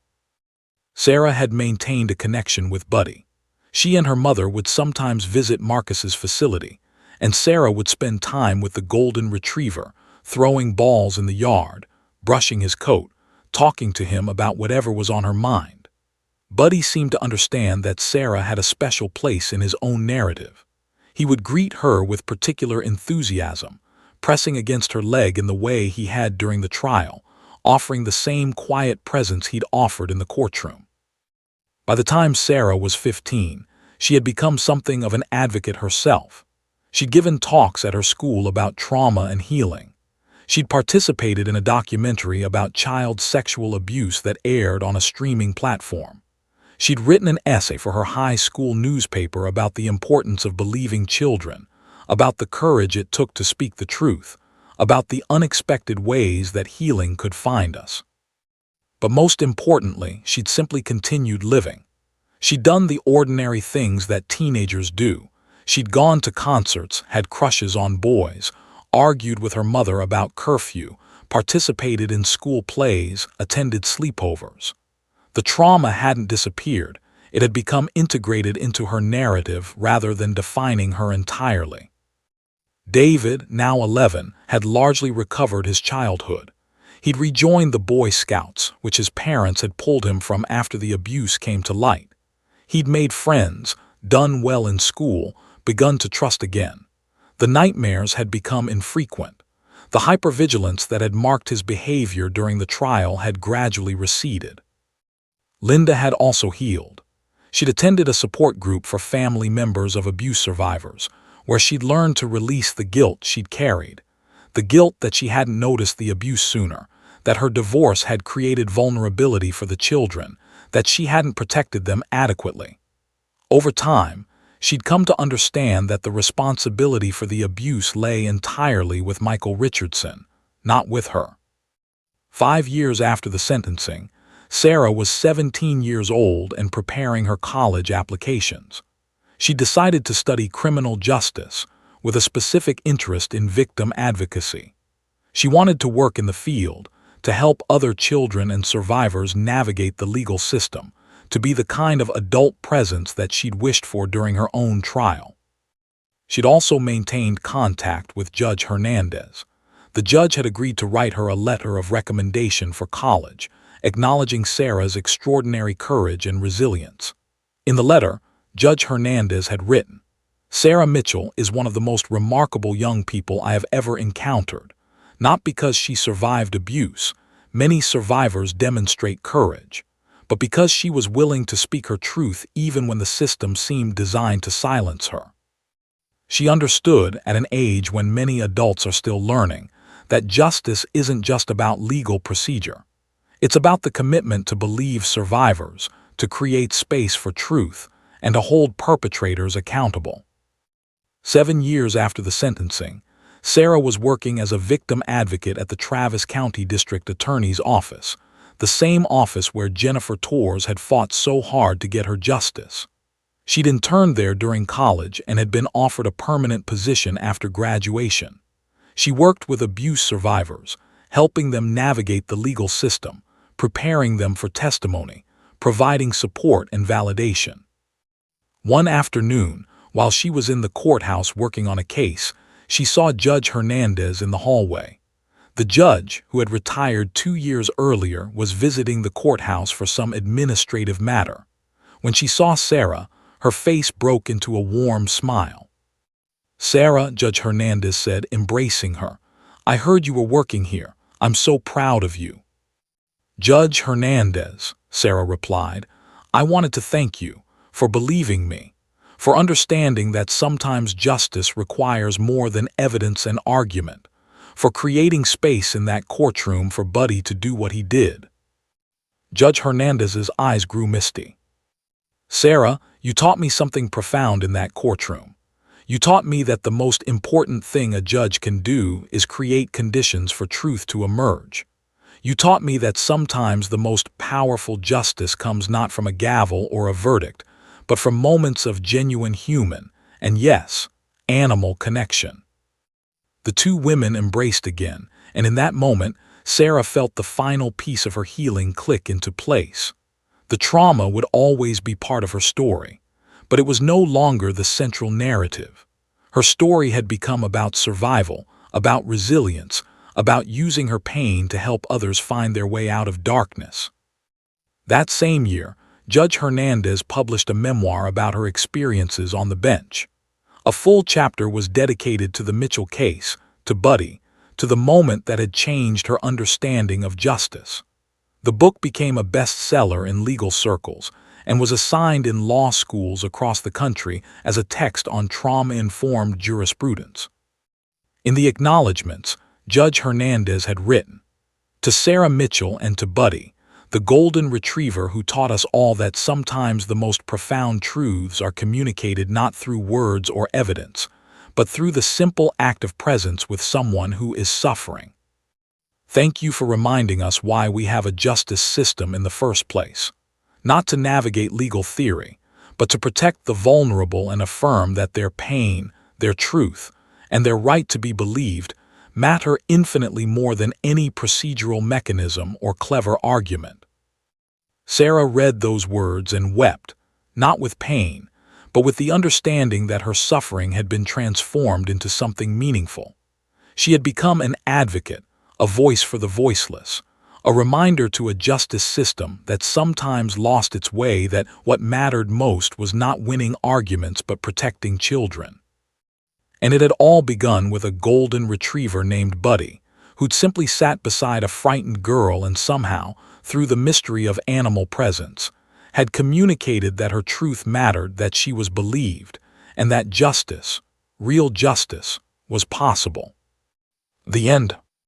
Sarah had maintained a connection with Buddy. She and her mother would sometimes visit Marcus's facility, and Sarah would spend time with the golden retriever, throwing balls in the yard, brushing his coat, talking to him about whatever was on her mind. Buddy seemed to understand that Sarah had a special place in his own narrative. He would greet her with particular enthusiasm, pressing against her leg in the way he had during the trial, offering the same quiet presence he'd offered in the courtroom. By the time Sarah was 15, she had become something of an advocate herself. She'd given talks at her school about trauma and healing. She'd participated in a documentary about child sexual abuse that aired on a streaming platform. She'd written an essay for her high school newspaper about the importance of believing children, about the courage it took to speak the truth, about the unexpected ways that healing could find us. But most importantly, she'd simply continued living. She'd done the ordinary things that teenagers do. She'd gone to concerts, had crushes on boys, argued with her mother about curfew, participated in school plays, attended sleepovers. The trauma hadn't disappeared. It had become integrated into her narrative rather than defining her entirely. David, now 11, had largely recovered his childhood. He'd rejoined the Boy Scouts, which his parents had pulled him from after the abuse came to light. He'd made friends, done well in school, begun to trust again. The nightmares had become infrequent. The hypervigilance that had marked his behavior during the trial had gradually receded. Linda had also healed. She'd attended a support group for family members of abuse survivors, where she'd learned to release the guilt she'd carried. The guilt that she hadn't noticed the abuse sooner, that her divorce had created vulnerability for the children, that she hadn't protected them adequately. Over time, she'd come to understand that the responsibility for the abuse lay entirely with Michael Richardson, not with her. 5 years after the sentencing, Sarah was 17 years old and preparing her college applications. She decided to study criminal justice, with a specific interest in victim advocacy. She wanted to work in the field, to help other children and survivors navigate the legal system, to be the kind of adult presence that she'd wished for during her own trial. She'd also maintained contact with Judge Hernandez. The judge had agreed to write her a letter of recommendation for college, acknowledging Sarah's extraordinary courage and resilience. In the letter, Judge Hernandez had written, "Sarah Mitchell is one of the most remarkable young people I have ever encountered. Not because she survived abuse, many survivors demonstrate courage, but because she was willing to speak her truth even when the system seemed designed to silence her. She understood, at an age when many adults are still learning, that justice isn't just about legal procedure. It's about the commitment to believe survivors, to create space for truth, and to hold perpetrators accountable." 7 years after the sentencing, Sarah was working as a victim advocate at the Travis County District Attorney's office, the same office where Jennifer Torres had fought so hard to get her justice. She'd interned there during college and had been offered a permanent position after graduation. She worked with abuse survivors, helping them navigate the legal system, preparing them for testimony, providing support and validation. One afternoon, while she was in the courthouse working on a case, she saw Judge Hernandez in the hallway. The judge, who had retired 2 years earlier, was visiting the courthouse for some administrative matter. When she saw Sarah, her face broke into a warm smile. "Sarah," Judge Hernandez said, embracing her, "I heard you were working here. I'm so proud of you." "Judge Hernandez," Sarah replied, "I wanted to thank you for believing me, for understanding that sometimes justice requires more than evidence and argument, for creating space in that courtroom for Buddy to do what he did." Judge Hernandez's eyes grew misty. "Sarah, you taught me something profound in that courtroom. You taught me that the most important thing a judge can do is create conditions for truth to emerge. You taught me that sometimes the most powerful justice comes not from a gavel or a verdict, but from moments of genuine human, and yes, animal connection." The two women embraced again, and in that moment, Sarah felt the final piece of her healing click into place. The trauma would always be part of her story, but it was no longer the central narrative. Her story had become about survival, about resilience, about using her pain to help others find their way out of darkness. That same year, Judge Hernandez published a memoir about her experiences on the bench. A full chapter was dedicated to the Mitchell case, to Buddy, to the moment that had changed her understanding of justice. The book became a bestseller in legal circles and was assigned in law schools across the country as a text on trauma-informed jurisprudence. In the acknowledgments, Judge Hernandez had written, "To Sarah Mitchell and to Buddy, the golden retriever who taught us all that sometimes the most profound truths are communicated not through words or evidence, but through the simple act of presence with someone who is suffering. Thank you for reminding us why we have a justice system in the first place, not to navigate legal theory, but to protect the vulnerable and affirm that their pain, their truth, and their right to be believed matter infinitely more than any procedural mechanism or clever argument." Sarah read those words and wept, not with pain, but with the understanding that her suffering had been transformed into something meaningful. She had become an advocate, a voice for the voiceless, a reminder to a justice system that sometimes lost its way, that what mattered most was not winning arguments but protecting children. And it had all begun with a golden retriever named Buddy, who'd simply sat beside a frightened girl and somehow, through the mystery of animal presence, had communicated that her truth mattered, that she was believed, and that justice, real justice, was possible. The end.